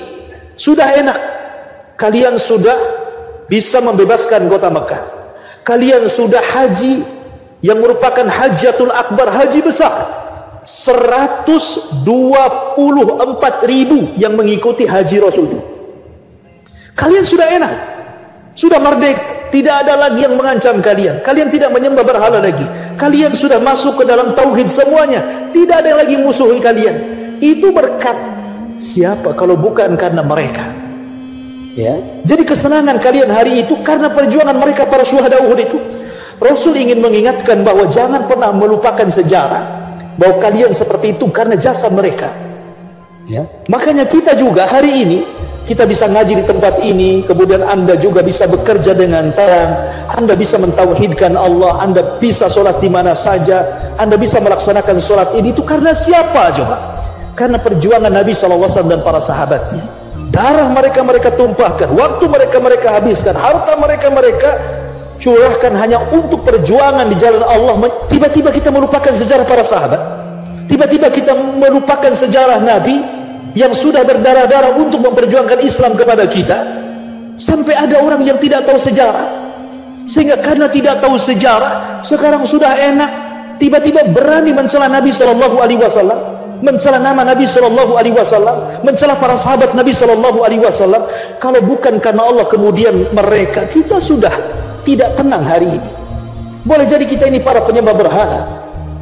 sudah enak, kalian sudah bisa membebaskan kota Mekah, kalian sudah haji yang merupakan hajatul akbar, haji besar, 124.000 yang mengikuti haji Rasul itu. Kalian sudah enak, sudah merdeka, tidak ada lagi yang mengancam kalian, kalian tidak menyembah berhala lagi, kalian sudah masuk ke dalam tauhid semuanya, tidak ada yang lagi musuhi kalian. Itu berkat siapa kalau bukan karena mereka, ya? Jadi kesenangan kalian hari itu karena perjuangan mereka, para syuhada Uhud itu. Rasul ingin mengingatkan bahwa jangan pernah melupakan sejarah, bahwa kalian seperti itu karena jasa mereka, ya. Makanya kita juga hari ini kita bisa ngaji di tempat ini, kemudian Anda juga bisa bekerja dengan terang, Anda bisa mentauhidkan Allah, Anda bisa sholat di mana saja, Anda bisa melaksanakan sholat ini, itu karena siapa coba? Karena perjuangan Nabi SAW dan para sahabatnya. Darah mereka tumpahkan, waktu mereka habiskan, harta mereka curahkan hanya untuk perjuangan di jalan Allah. Tiba-tiba kita melupakan sejarah para sahabat, tiba-tiba kita melupakan sejarah Nabi yang sudah berdarah-darah untuk memperjuangkan Islam kepada kita. Sampai ada orang yang tidak tahu sejarah, sehingga karena tidak tahu sejarah sekarang sudah enak, tiba-tiba berani mencela Nabi Shallallahu Alaihi Wasallam, mencela nama Nabi Shallallahu Alaihi Wasallam, mencela para sahabat Nabi Shallallahu Alaihi Wasallam. Kalau bukan karena Allah kemudian mereka, kita sudah tidak tenang hari ini. Boleh jadi kita ini para penyembah berhala,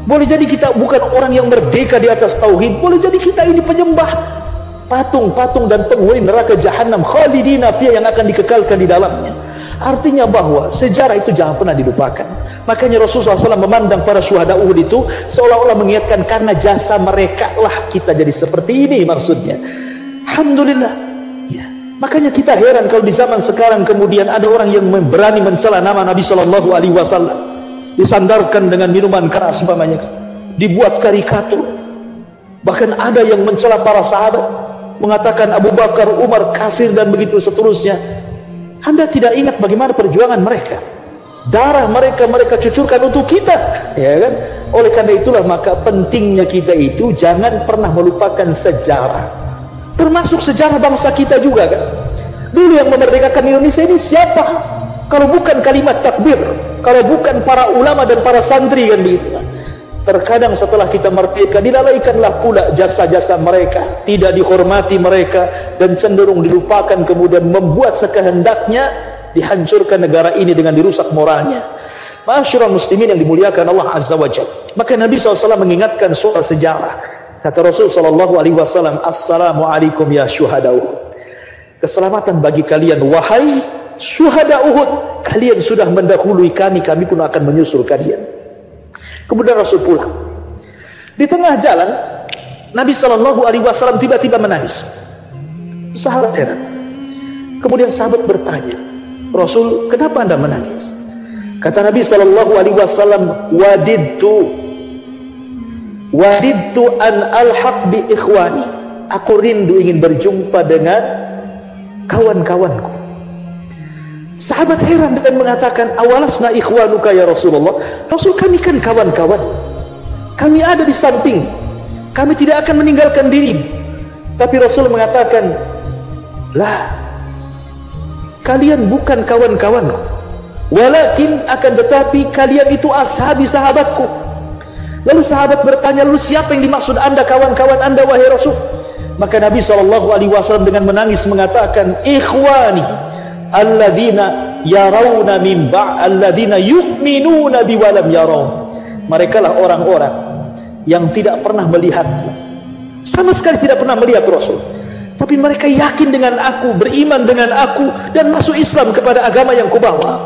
boleh jadi kita bukan orang yang merdeka di atas tauhid, boleh jadi kita ini penyembah patung-patung dan penghuni neraka jahanam khalidina fiha, yang akan dikekalkan di dalamnya. Artinya bahwa sejarah itu jangan pernah dilupakan. Makanya Rasulullah SAW memandang para syuhada Uhud itu seolah-olah mengingatkan, karena jasa mereka lah kita jadi seperti ini, maksudnya. Alhamdulillah ya. Makanya kita heran kalau di zaman sekarang kemudian ada orang yang berani mencela nama Nabi Shallallahu Alaihi Wasallam, disandarkan dengan minuman keras umpamanya, dibuat karikatur. Bahkan ada yang mencela para sahabat, mengatakan Abu Bakar, Umar kafir dan begitu seterusnya. Anda tidak ingat bagaimana perjuangan mereka, darah mereka cucurkan untuk kita, ya kan? Oleh karena itulah maka pentingnya kita itu jangan pernah melupakan sejarah, termasuk sejarah bangsa kita juga kan. Dulu yang memerdekakan Indonesia ini siapa? Kalau bukan kalimat takbir, kalau bukan para ulama dan para santri kan begitu kan. Terkadang setelah kita merdeka dilalaikanlah pula jasa-jasa mereka, tidak dihormati mereka, dan cenderung dilupakan, kemudian membuat sekehendaknya dihancurkan negara ini dengan dirusak moralnya. Ma'asyiral muslimin yang dimuliakan Allah Azza wa Jalla. Maka Nabi SAW mengingatkan soal sejarah. Kata Rasul SAW, Assalamualaikum ya syuhada Uhud. Keselamatan bagi kalian wahai syuhada Uhud. Kalian sudah mendahului kami pun akan menyusul kalian. Kemudian Rasul pulang. Di tengah jalan Nabi Shallallahu Alaihi Wasallam tiba-tiba menangis. Sahabat heran. Kemudian sahabat bertanya, Rasul, kenapa anda menangis? Kata Nabi Shallallahu Alaihi Wasallam, wadidtu an alhaq bi ikhwani. Aku rindu ingin berjumpa dengan kawan-kawanku. Sahabat heran dan mengatakan, awalasna ikhwanuka ya Rasulullah. Rasul, kami kan kawan-kawan, kami ada di samping, kami tidak akan meninggalkan diri. Tapi Rasul mengatakan, lah, kalian bukan kawan-kawanku, walakin akan tetapi kalian itu ashabi, sahabatku. Lalu sahabat bertanya, lalu siapa yang dimaksud anda kawan-kawan anda wahai Rasul? Maka Nabi SAW dengan menangis mengatakan, ikhwani alladzina yarawna min alladzina yu'minuna bi wa lam yarawni. Mereka lah orang-orang yang tidak pernah melihatku, sama sekali tidak pernah melihat Rasul, tapi mereka yakin dengan aku, beriman dengan aku, dan masuk Islam kepada agama yang kubawa.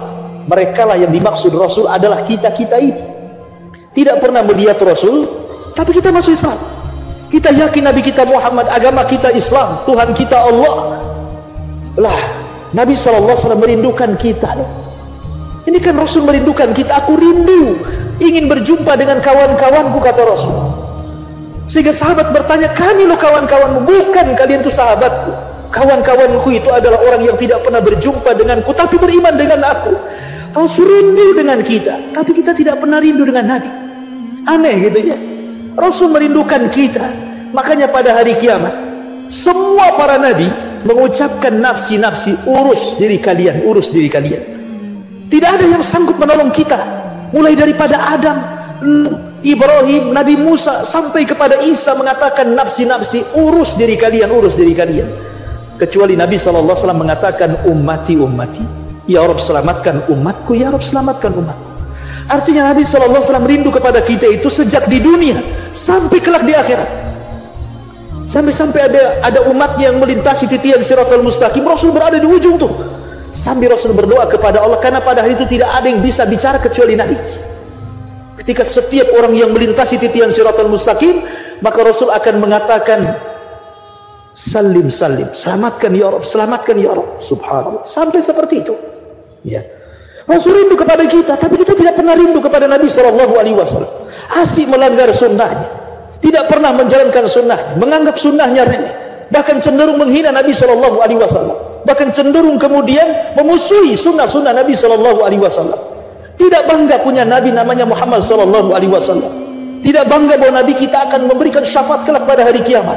Mereka lah yang dimaksud Rasul adalah kita-kita ini. Tidak pernah melihat Rasul, tapi kita masuk Islam. Kita yakin Nabi kita Muhammad, agama kita Islam, Tuhan kita Allah. Lah, Nabi SAW merindukan kita. Ini kan Rasul merindukan kita. Aku rindu ingin berjumpa dengan kawan-kawanku, kata Rasul. Sehingga sahabat bertanya, kami loh kawan-kawanmu. Bukan, kalian itu sahabatku. Kawan-kawanku itu adalah orang yang tidak pernah berjumpa denganku, tapi beriman dengan aku. Rasul rindu dengan kita, tapi kita tidak pernah rindu dengan Nabi. Aneh gitu ya. Rasul merindukan kita. Makanya pada hari kiamat semua para nabi mengucapkan nafsi-nafsi, urus diri kalian, urus diri kalian. Tidak ada yang sanggup menolong kita, mulai daripada Adam, Ibrahim, Nabi Musa, sampai kepada Isa mengatakan nafsi-nafsi, urus diri kalian, urus diri kalian. Kecuali Nabi SAW mengatakan ummati, ummati, ya Rabb selamatkan umatku, ya Rabb selamatkan umatku. Artinya Nabi SAW rindu kepada kita itu sejak di dunia sampai kelak di akhirat. Sampai-sampai ada umat yang melintasi titian Siratal Mustaqim, Rasul berada di ujung tuh. Sambil Rasul berdoa kepada Allah, karena pada hari itu tidak ada yang bisa bicara kecuali Nabi. Ketika setiap orang yang melintasi titian Siratal Mustaqim, maka Rasul akan mengatakan, salim, salim, selamatkan ya Rabb, selamatkan ya Rabb. Subhanallah, sampai seperti itu. Ya, Rasul rindu kepada kita, tapi kita tidak pernah rindu kepada Nabi SAW. Asik melanggar sunnahnya, tidak pernah menjalankan sunnahnya, menganggap sunnahnya remeh, bahkan cenderung menghina Nabi SAW, bahkan cenderung kemudian memusuhi sunnah-sunnah Nabi SAW. Tidak bangga punya Nabi namanya Muhammad SAW. Tidak bangga bahwa Nabi kita akan memberikan syafaat kelak pada hari kiamat.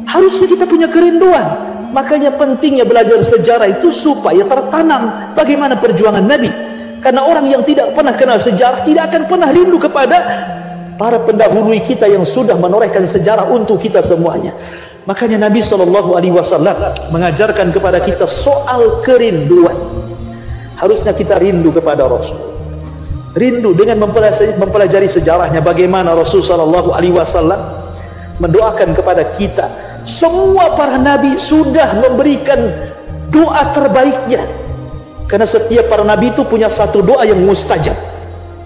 Harusnya kita punya kerinduan. Makanya pentingnya belajar sejarah itu supaya tertanam bagaimana perjuangan Nabi. Karena orang yang tidak pernah kenal sejarah tidak akan pernah rindu kepada para pendahulu kita yang sudah menorehkan sejarah untuk kita semuanya. Makanya Nabi SAW mengajarkan kepada kita soal kerinduan. Harusnya kita rindu kepada Rasul, rindu dengan mempelajari sejarahnya, bagaimana Rasul SAW mendoakan kepada kita. Semua para nabi sudah memberikan doa terbaiknya, karena setiap para nabi itu punya satu doa yang mustajab.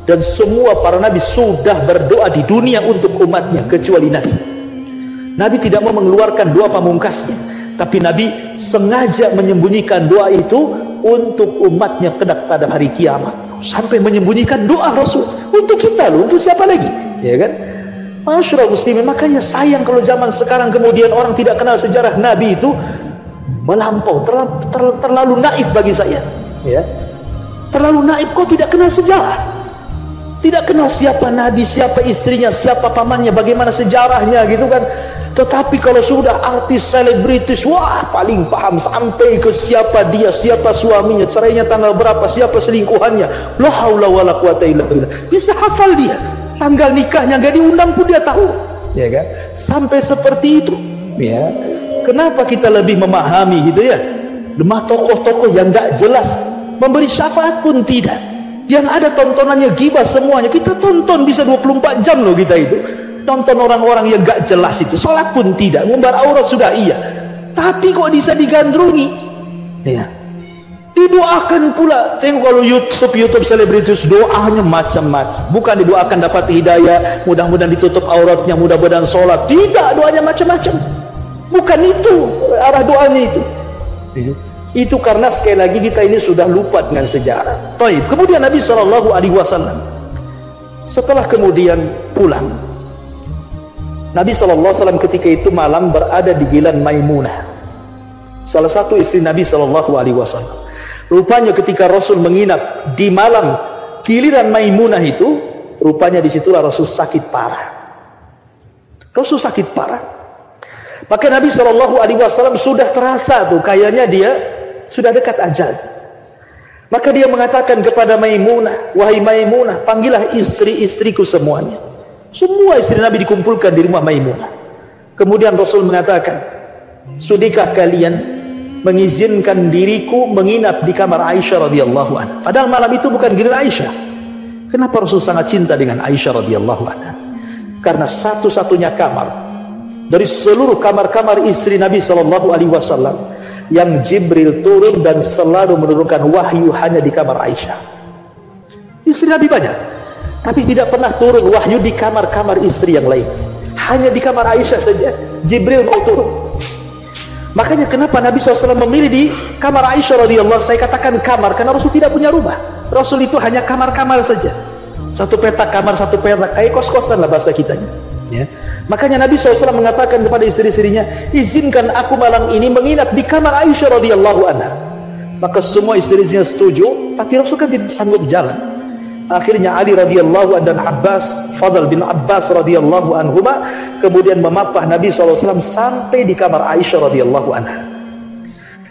Dan semua para nabi sudah berdoa di dunia untuk umatnya, kecuali Nabi. Nabi tidak mau mengeluarkan doa pamungkasnya, tapi Nabi sengaja menyembunyikan doa itu untuk umatnya pada hari kiamat. Sampai menyembunyikan doa Rasul untuk kita loh, untuk siapa lagi, ya kan? Masyaallah muslimin, makanya sayang kalau zaman sekarang kemudian orang tidak kenal sejarah Nabi itu melampau, terlalu naif bagi saya, ya. Terlalu naif, kok tidak kenal sejarah, tidak kenal siapa Nabi, siapa istrinya, siapa pamannya, bagaimana sejarahnya, gitu kan. Tetapi kalau sudah artis, selebritis, wah paling paham sampai ke siapa dia, siapa suaminya, cerainya tanggal berapa, siapa selingkuhannya. La haula wala quwata illa billah. Bisa hafal dia, tanggal nikahnya nggak diundang pun dia tahu, ya kan? Sampai seperti itu, ya. Kenapa kita lebih memahami gitu ya? Lemah tokoh-tokoh yang nggak jelas, memberi syafaat pun tidak. Yang ada tontonannya gibah semuanya, kita tonton bisa 24 jam loh kita itu. Nonton orang-orang yang gak jelas itu, sholat pun tidak, ngumbar aurat sudah iya, tapi kok bisa digandrungi, ya. Didoakan pula. Tengok kalau YouTube selebritis, doanya macam-macam. Bukan didoakan dapat hidayah, mudah-mudahan ditutup auratnya, mudah-mudahan sholat, tidak, doanya macam-macam. Bukan itu arah doanya itu. Itu karena sekali lagi kita ini sudah lupa dengan sejarah. Taib. Kemudian Nabi SAW setelah kemudian pulang, Nabi SAW ketika itu malam berada di Gilan Maimunah, salah satu istri Nabi SAW. Rupanya ketika Rasul menginap di malam giliran Maimunah itu, rupanya disitulah Rasul sakit parah. Rasul sakit parah. Maka Nabi SAW sudah terasa tuh, kayaknya dia sudah dekat ajal. Maka dia mengatakan kepada Maimunah, wahai Maimunah, panggillah istri-istriku semuanya. Semua istri Nabi dikumpulkan di rumah Maimunah. Kemudian Rasul mengatakan, sudikah kalian mengizinkan diriku menginap di kamar Aisyah radhiyallahu anha? Padahal malam itu bukan giliran Aisyah. Kenapa Rasul sangat cinta dengan Aisyah radhiyallahu anha? Karena satu-satunya kamar dari seluruh kamar-kamar istri Nabi SAW yang Jibril turun dan selalu menurunkan wahyu hanya di kamar Aisyah. Istri Nabi banyak, tapi tidak pernah turun wahyu di kamar-kamar istri yang lain. Hanya di kamar Aisyah saja Jibril mau turun. Makanya kenapa Nabi SAW memilih di kamar Aisyah radhiyallahu anha. Saya katakan kamar karena Rasul tidak punya rumah. Rasul itu hanya kamar-kamar saja. Satu petak kamar, satu petak, kayak kos-kosan lah bahasa kitanya, ya. Makanya Nabi SAW mengatakan kepada istri-istrinya, izinkan aku malam ini menginap di kamar Aisyah radhiyallahu anha. Maka semua istri-istrinya setuju, tapi Rasul kan tidak sanggup jalan. Akhirnya Ali radhiyallahu anhu dan Abbas, Fadl bin Abbas radhiyallahu anhuma, kemudian memapah Nabi SAW sampai di kamar Aisyah radhiyallahu anha.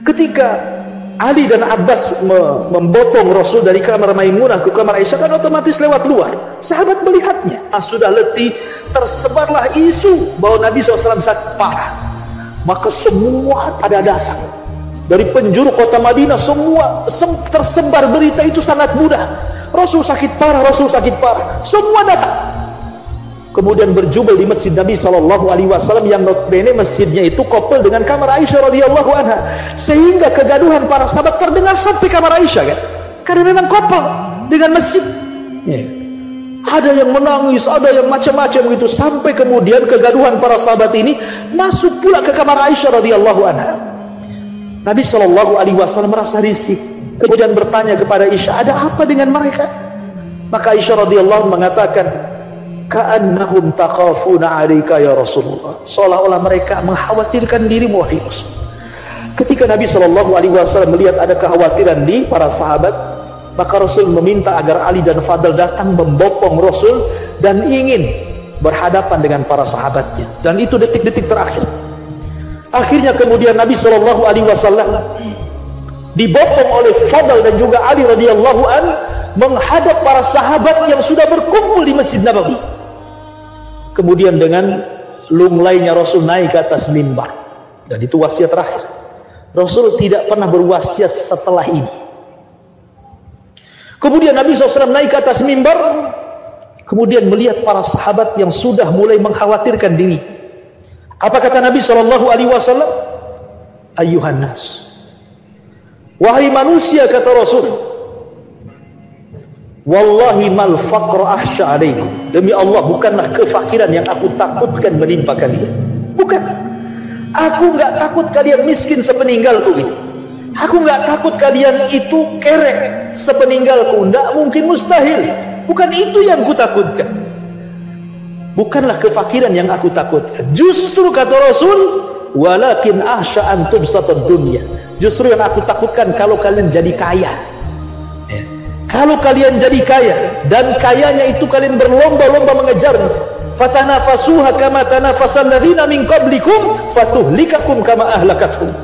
Ketika Ali dan Abbas membotong Rasul dari kamar Maimunah ke kamar Aisyah, kan otomatis lewat luar. Sahabat melihatnya, sudah letih, tersebarlah isu bahwa Nabi SAW sakit parah. Maka semua pada datang dari penjuru kota Madinah, semua tersebar berita itu sangat mudah. Rasul sakit parah, Rasul sakit parah. Semua datang. Kemudian berjubel di masjid Nabi SAW yang notabene masjidnya itu kopel dengan kamar Aisyah radhiyallahu anha, sehingga kegaduhan para sahabat terdengar sampai kamar Aisyah, kan? Karena memang kopel dengan masjid, ya. Ada yang menangis, ada yang macam-macam gitu, sampai kemudian kegaduhan para sahabat ini masuk pula ke kamar Aisyah radhiyallahu anha. Nabi SAW merasa risih, kemudian bertanya kepada Aisyah, ada apa dengan mereka? Maka Aisyah radhiyallahu anha mengatakan, ka'annahum takhafuna 'alaika ya Rasulullah, seolah-olah mereka mengkhawatirkan dirimu wahai Rasul. Ketika Nabi SAW melihat ada kekhawatiran di para sahabat, maka Rasul meminta agar Ali dan Fadl datang membopong Rasul dan ingin berhadapan dengan para sahabatnya. Dan itu detik-detik terakhir. Akhirnya kemudian Nabi SAW dibopong oleh Fadl dan juga Ali radhiyallahu an menghadap para sahabat yang sudah berkumpul di Masjid Nabawi. Kemudian dengan lunglainya Rasul naik ke atas mimbar, dan itu wasiat terakhir. Rasul tidak pernah berwasiat setelah ini. Kemudian Nabi SAW naik ke atas mimbar, kemudian melihat para sahabat yang sudah mulai mengkhawatirkan diri. Apa kata Nabi SAW? Ayyuhan nas, wahai manusia, kata Rasul, wallahi mal faqra ahsya alaikum, demi Allah bukanlah kefakiran yang aku takutkan menimpa kalian. Bukan. Aku nggak takut kalian miskin sepeninggalku gitu. Aku nggak takut kalian itu kerek sepeninggalku. Nggak mungkin, mustahil. Bukan itu yang ku takutkan. Bukanlah kefakiran yang aku takutkan. Justru kata Rasul, walakin ahsya an tubsatad dunya. Justru yang aku takutkan kalau kalian jadi kaya. Kalau kalian jadi kaya, dan kayanya itu kalian berlomba-lomba mengejarnya, fatanafasuha kama tanafasal ladzina min qablikum fatuhlikakum kama ahlakathum.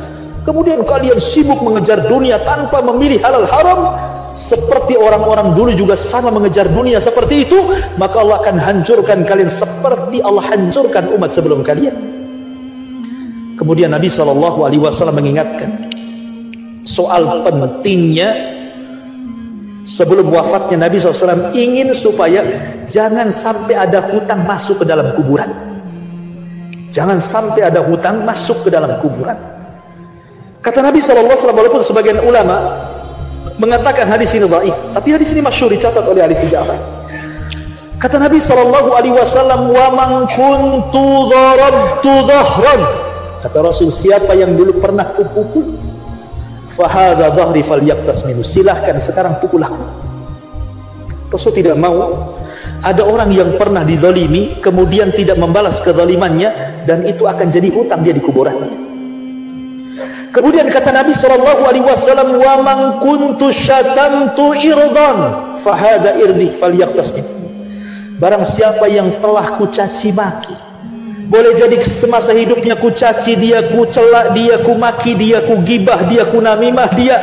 Kemudian kalian sibuk mengejar dunia tanpa memilih halal haram, seperti orang-orang dulu juga sama mengejar dunia seperti itu, maka Allah akan hancurkan kalian seperti Allah hancurkan umat sebelum kalian. Kemudian Nabi SAW mengingatkan soal pentingnya. Sebelum wafatnya Nabi SAW ingin supaya jangan sampai ada hutang masuk ke dalam kuburan. Jangan sampai ada hutang masuk ke dalam kuburan. Kata Nabi SAW, walaupun sebagian ulama mengatakan hadis ini dhaif, tapi hadis ini masyhur, dicatat oleh ahli sejarah. Kata Nabi SAW, wa man kuntu darabtu dhahran, kata Rasul, siapa yang dulu pernah kupukul, fahadha dhahri falyaqtas minhu, silahkan sekarang pukul aku. Rasul tidak mau ada orang yang pernah dizalimi kemudian tidak membalas kezalimannya, dan itu akan jadi hutang dia di kuburannya. Kemudian kata Nabi SAW, wa man kuntu syatamtu irdan fahadha irdi falyaqtas minhu, barang siapa yang telah kucaci maki, boleh jadi semasa hidupnya ku caci dia, ku celak dia, ku maki dia, ku gibah dia, ku namimah dia,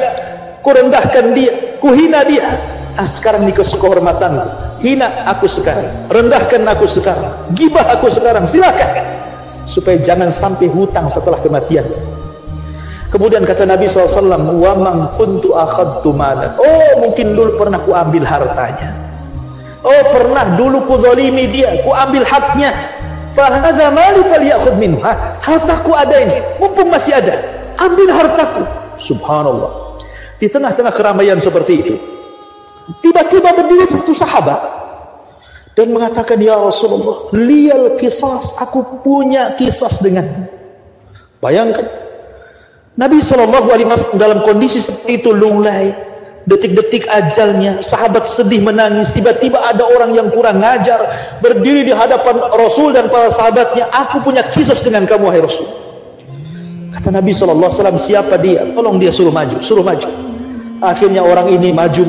ku rendahkan dia, ku hina dia. Sekarang ini kehormatanku, hina aku sekarang, rendahkan aku sekarang, gibah aku sekarang, silakan, supaya jangan sampai hutang setelah kematian. Kemudian kata Nabi SAW, wa man kuntu akhadtu malan, oh mungkin dulu pernah ku ambil hartanya, oh pernah dulu ku zalimi dia, ku ambil haknya, fahadha mali falyakhudh minhu, hartaku ada ini, mumpung masih ada, ambil hartaku. Subhanallah. Di tengah-tengah keramaian seperti itu, tiba-tiba berdiri satu sahabat dan mengatakan, ya Rasulullah, liyal qisas, aku punya kisas denganmu. Bayangkan Nabi SAW dalam kondisi seperti itu, lunglai, detik-detik ajalnya, sahabat sedih menangis, tiba-tiba ada orang yang kurang ngajar berdiri di hadapan Rasul dan para sahabatnya, aku punya kisah dengan kamu wahai Rasul. Kata Nabi SAW, siapa dia? Tolong dia suruh maju, suruh maju. Akhirnya orang ini maju.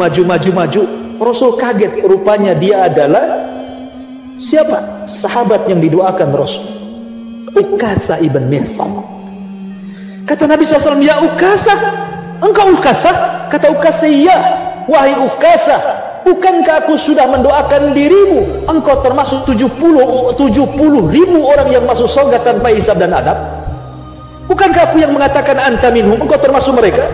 Rasul kaget, rupanya dia adalah siapa? Sahabat yang didoakan Rasul, Ukasah ibn Mihsan. Kata Nabi SAW, ya Ukasah, engkau Ukasah? Kata Ukasah, iya. Wahai Ukasah, bukankah aku sudah mendoakan dirimu? Engkau termasuk 70.000 orang yang masuk surga tanpa hisab dan adab. Bukankah aku yang mengatakan anta minhum, engkau termasuk mereka?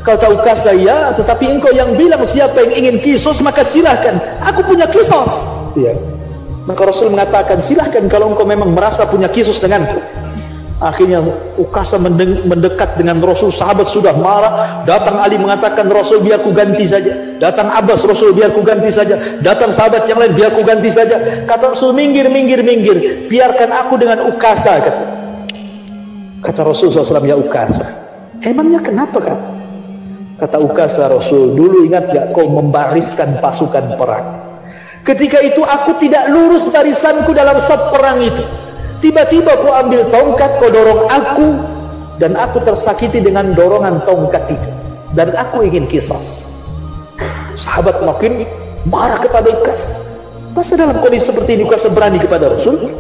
Kata Ukasah, ya, tetapi engkau yang bilang siapa yang ingin kisos maka silahkan, aku punya kisos. Ya. Maka Rasul mengatakan, silahkan kalau engkau memang merasa punya kisos denganku. Akhirnya Ukasah mendekat dengan Rasul, sahabat sudah marah. Datang Ali mengatakan, Rasul biar ku ganti saja. Datang Abbas, Rasul biar ku ganti saja. Datang sahabat yang lain, biar ku ganti saja. Kata Rasul, minggir, biarkan aku dengan Ukasah. Kata Rasul SAW, ya Ukasah, emangnya kenapa kan? Kata Ukasah, Rasul, dulu ingat gak kau membariskan pasukan perang? Ketika itu aku tidak lurus barisanku dalam saf perang itu. Tiba-tiba ku ambil tongkat, kau dorong aku, dan aku tersakiti dengan dorongan tongkat itu, dan aku ingin kisas. Sahabat makin marah kepada Ukasah. Masa dalam kondisi seperti ini Ukasah berani kepada Rasul?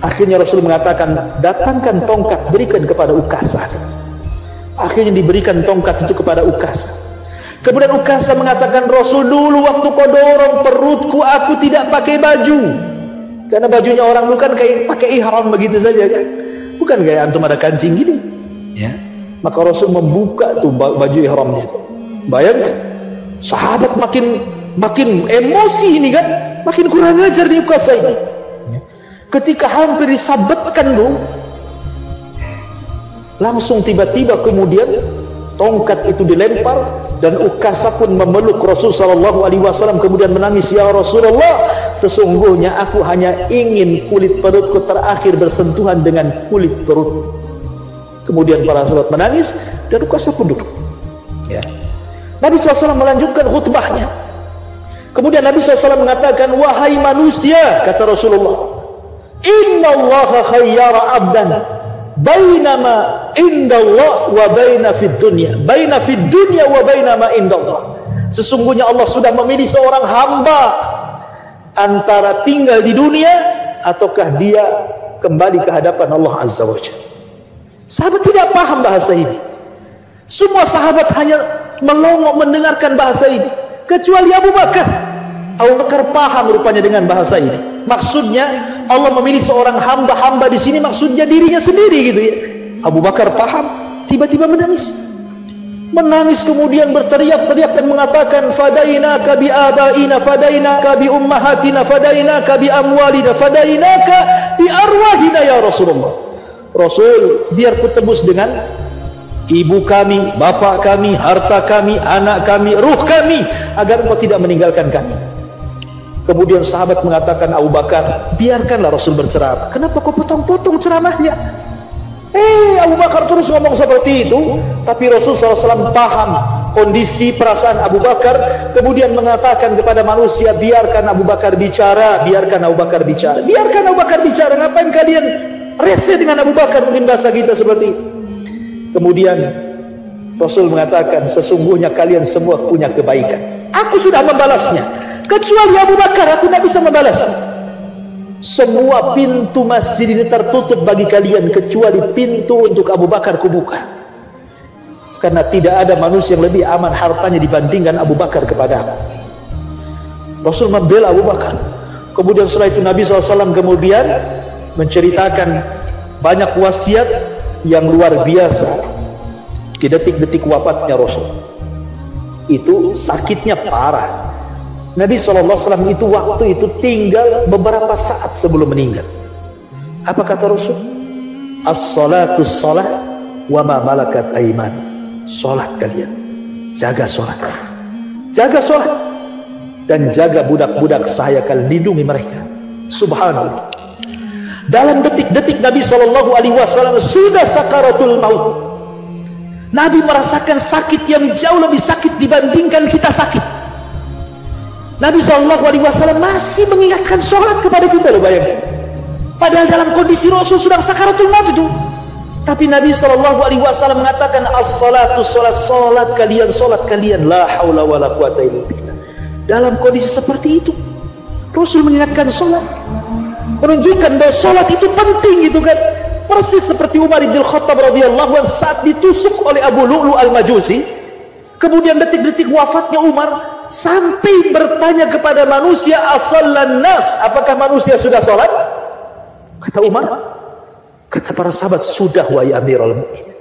Akhirnya Rasul mengatakan, datangkan tongkat, berikan kepada Ukasah. Akhirnya diberikan tongkat itu kepada Ukasah. Kemudian Ukasah mengatakan, Rasul, dulu waktu kau dorong perutku, aku tidak pakai baju. Karena bajunya orang dulu kan kayak pakai ihram begitu saja kan. Bukan kayak antum ada kancing gini. Ya. Maka Rasul membuka tuh baju ihramnya itu. Bayangkan, sahabat makin emosi ini kan, makin kurang ajar di ukasa ini. Ya. Ketika hampir disabetkan tuh, langsung tiba-tiba kemudian tongkat itu dilempar dan Ukasha pun memeluk Rasul sallallahu alaihi wasallam kemudian menangis, "Ya Rasulullah, sesungguhnya aku hanya ingin kulit perutku terakhir bersentuhan dengan kulit perut." Kemudian para sahabat menangis dan Ukasha pun duduk. Ya. Nabi SAW melanjutkan khutbahnya. Kemudian Nabi SAW mengatakan, "Wahai manusia," kata Rasulullah, "Inna allaha khayyara abdan bainama indallah wa baina fid dunya wa baina ma indallah." Sesungguhnya Allah sudah memilih seorang hamba antara tinggal di dunia ataukah dia kembali ke hadapan Allah Azza wa Jalla. Sahabat tidak paham bahasa ini. Semua sahabat hanya melongo mendengarkan bahasa ini kecuali Abu Bakar. Abu Bakar paham rupanya dengan bahasa ini. Maksudnya Allah memilih seorang hamba di sini maksudnya dirinya sendiri gitu ya. Abu Bakar paham, tiba-tiba menangis kemudian berteriak-teriak dan mengatakan, "Fadainaka bi abaina, fadainaka bi ummahatina, fadainaka bi amwalina, fadainaka bi arwahina ya Rasulullah." Rasul, biar ku tebus dengan ibu kami, bapak kami, harta kami, anak kami, ruh kami, agar engkau tidak meninggalkan kami. Kemudian sahabat mengatakan, "Abu Bakar, biarkanlah Rasul berceramah. Kenapa kau potong-potong ceramahnya?" Abu Bakar terus ngomong seperti itu, tapi Rasul SAW paham kondisi perasaan Abu Bakar, kemudian mengatakan kepada manusia, "Biarkan Abu Bakar bicara, biarkan Abu Bakar bicara, biarkan Abu Bakar bicara. Ngapain kalian rese dengan Abu Bakar?" Mungkin bahasa kita seperti itu. Kemudian Rasul mengatakan, "Sesungguhnya kalian semua punya kebaikan. Aku sudah membalasnya. Kecuali Abu Bakar, aku tidak bisa membalas. Semua pintu masjid ini tertutup bagi kalian kecuali pintu untuk Abu Bakar kubuka. Karena tidak ada manusia yang lebih aman hartanya dibandingkan Abu Bakar kepada aku." Rasul membela Abu Bakar. Kemudian setelah itu Nabi SAW kemudian menceritakan banyak wasiat yang luar biasa di detik-detik wafatnya Rasul. Itu sakitnya parah. Nabi SAW itu waktu itu tinggal beberapa saat sebelum meninggal. Apa kata Rasul? "As-salatu salat wa ma malakat aiman." Salat kalian, jaga salat, jaga salat, dan jaga budak-budak saya, kalian lindungi mereka. Subhanallah. Dalam detik-detik Nabi SAW sudah sakaratul maut. Nabi merasakan sakit yang jauh lebih sakit dibandingkan kita sakit. Nabi SAW masih mengingatkan sholat kepada kita, loh, bayangkan. Padahal dalam kondisi Rasul sudah sakaratul maut itu. Tapi Nabi SAW mengatakan, "As-salatu salat, salat kalian, la haula wa la quwata illa billah." Dalam kondisi seperti itu Rasul mengingatkan sholat, menunjukkan bahwa sholat itu penting gitu kan. Persis seperti Umar bin Khattab radhiyallahu anhu saat ditusuk oleh Abu Lu'lu al-Majusi. Kemudian detik-detik wafatnya Umar sampai bertanya kepada manusia, "Asallan nas?" Apakah manusia sudah sholat? Kata Umar, kata para sahabat, "Sudah wahai Amirul Mukminin."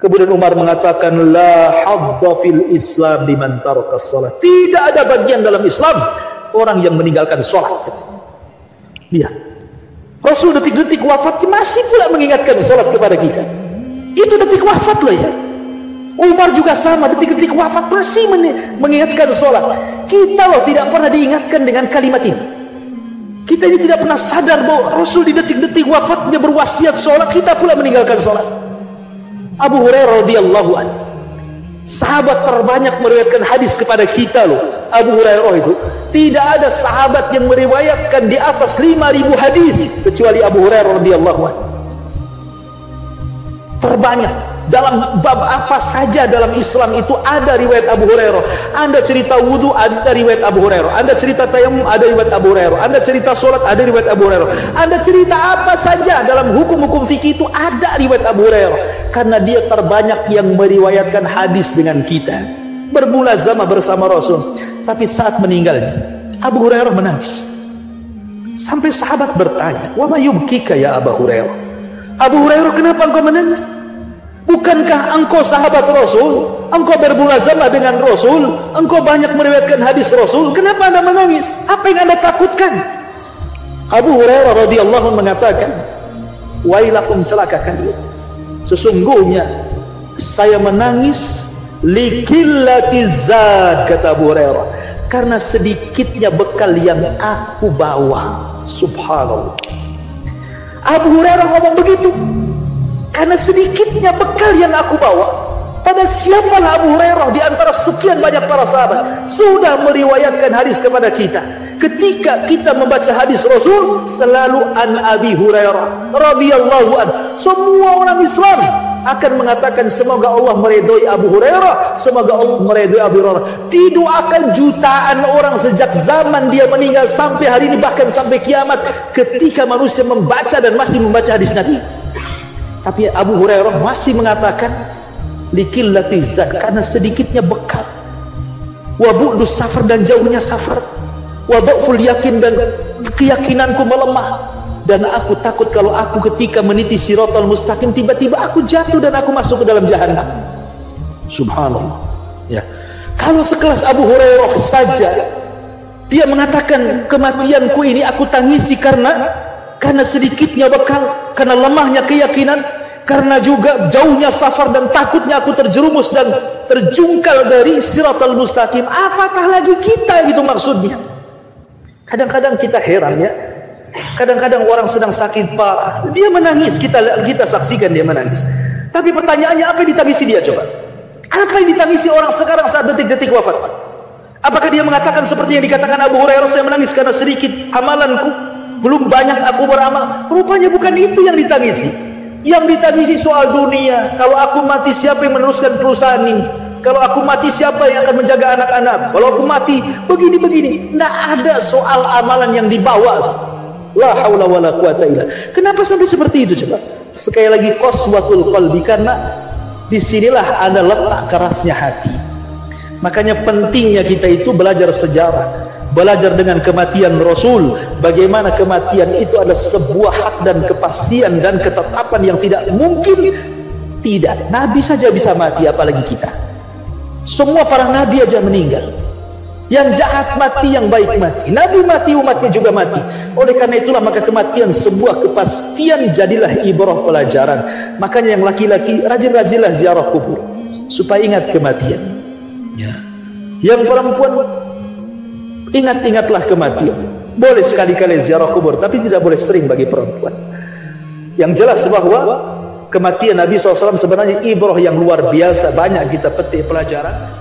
Kemudian Umar mengatakan, "La hadda fil Islam liman taraka shalah." Tidak ada bagian dalam Islam orang yang meninggalkan sholat. Lihat, Rasul detik-detik wafatnya masih pula mengingatkan sholat kepada kita. Itu detik wafat loh ya. Umar juga sama, detik-detik wafat masih mengingatkan sholat. Kita loh tidak pernah diingatkan dengan kalimat ini. Kita ini tidak pernah sadar bahwa Rasul di detik-detik wafatnya berwasiat sholat, kita pula meninggalkan sholat. Abu Hurairah radhiyallahu anhu, sahabat terbanyak meriwayatkan hadis kepada kita loh. Abu Hurairah itu tidak ada sahabat yang meriwayatkan di atas 5.000 hadis kecuali Abu Hurairah radhiyallahu anhu. Terbanyak. Dalam bab apa saja dalam Islam itu ada riwayat Abu Hurairah. Anda cerita wudu, ada riwayat Abu Hurairah. Anda cerita tayamum, ada riwayat Abu Hurairah. Anda cerita sholat, ada riwayat Abu Hurairah. Anda cerita apa saja dalam hukum-hukum fikih itu ada riwayat Abu Hurairah. Karena dia terbanyak yang meriwayatkan hadis dengan kita, bermulazamah bersama Rasul. Tapi saat meninggalnya, Abu Hurairah menangis. Sampai sahabat bertanya, "Wa ma yubkika ya Abu Hurairah?" Abu Hurairah, kenapa engkau menangis? Bukankah engkau sahabat Rasul? Engkau bermulazamah dengan Rasul, engkau banyak meriwayatkan hadis Rasul, kenapa Anda menangis? Apa yang Anda takutkan? Abu Hurairah radhiyallahu anhu mengatakan, "Wailakum, celaka kalian. Sesungguhnya saya menangis likillatiz zad," kata Abu Hurairah, "karena sedikitnya bekal yang aku bawa." Subhanallah. Abu Hurairah ngomong begitu, karena sedikitnya bekal yang aku bawa. Pada siapalah Abu Hurairah di antara sekian banyak para sahabat sudah meriwayatkan hadis kepada kita. Ketika kita membaca hadis Rasul, selalu an Abi Hurairah radhiyallahu an. Semua orang Islam akan mengatakan semoga Allah meridhoi Abu Hurairah, semoga Allah meridhoi Abu Hurairah. Didoakan jutaan orang sejak zaman dia meninggal sampai hari ini, bahkan sampai kiamat, ketika manusia membaca dan masih membaca hadis Nabi. Tapi Abu Hurairah masih mengatakan likillati zad, karena sedikitnya bekal, wa bu'dus safar, dan jauhnya safar, wa dha'ful yakin, dan keyakinanku melemah, dan aku takut kalau aku ketika meniti siratal mustaqim tiba-tiba aku jatuh dan aku masuk ke dalam jahanam. Subhanallah. Ya. Kalau sekelas Abu Hurairah saja dia mengatakan kematianku ini aku tangisi karena sedikitnya bekal, karena lemahnya keyakinan, karena juga jauhnya safar, dan takutnya aku terjerumus dan terjungkal dari siratal mustaqim. Apatah lagi kita, gitu maksudnya. Kadang-kadang kita heran ya, kadang-kadang orang sedang sakit parah dia menangis, kita saksikan dia menangis. Tapi pertanyaannya, apa yang ditangisi dia coba? Apa yang ditangisi orang sekarang saat detik-detik wafat? Apakah dia mengatakan seperti yang dikatakan Abu Hurairah, saya menangis karena sedikit amalanku, belum banyak aku beramal? Rupanya bukan itu yang ditangisi. Yang ditangisi soal dunia. Kalau aku mati, siapa yang meneruskan perusahaan ini? Kalau aku mati, siapa yang akan menjaga anak-anak? Kalau aku mati, begini-begini. Tidak ada soal amalan yang dibawa. La haula wala quwata illa. Kenapa sampai seperti itu coba? Sekali lagi, qaswatul qalbi, karena disinilah ada letak kerasnya hati. Makanya pentingnya kita itu belajar sejarah, belajar dengan kematian Rasul, bagaimana kematian itu adalah sebuah hak dan kepastian dan ketetapan yang tidak mungkin tidak. Nabi saja bisa mati, apalagi kita. Semua para nabi aja meninggal. Yang jahat mati, yang baik mati. Nabi mati, umatnya juga mati. Oleh karena itulah maka kematian sebuah kepastian, jadilah ibrah, pelajaran. Makanya yang laki-laki rajin-rajinlah ziarah kubur supaya ingat kematian ya. Yang perempuan ingat-ingatlah kematian. Boleh sekali-kali ziarah kubur, tapi tidak boleh sering bagi perempuan. Yang jelas bahwa kematian Nabi SAW sebenarnya ibrah yang luar biasa, banyak kita petik pelajaran.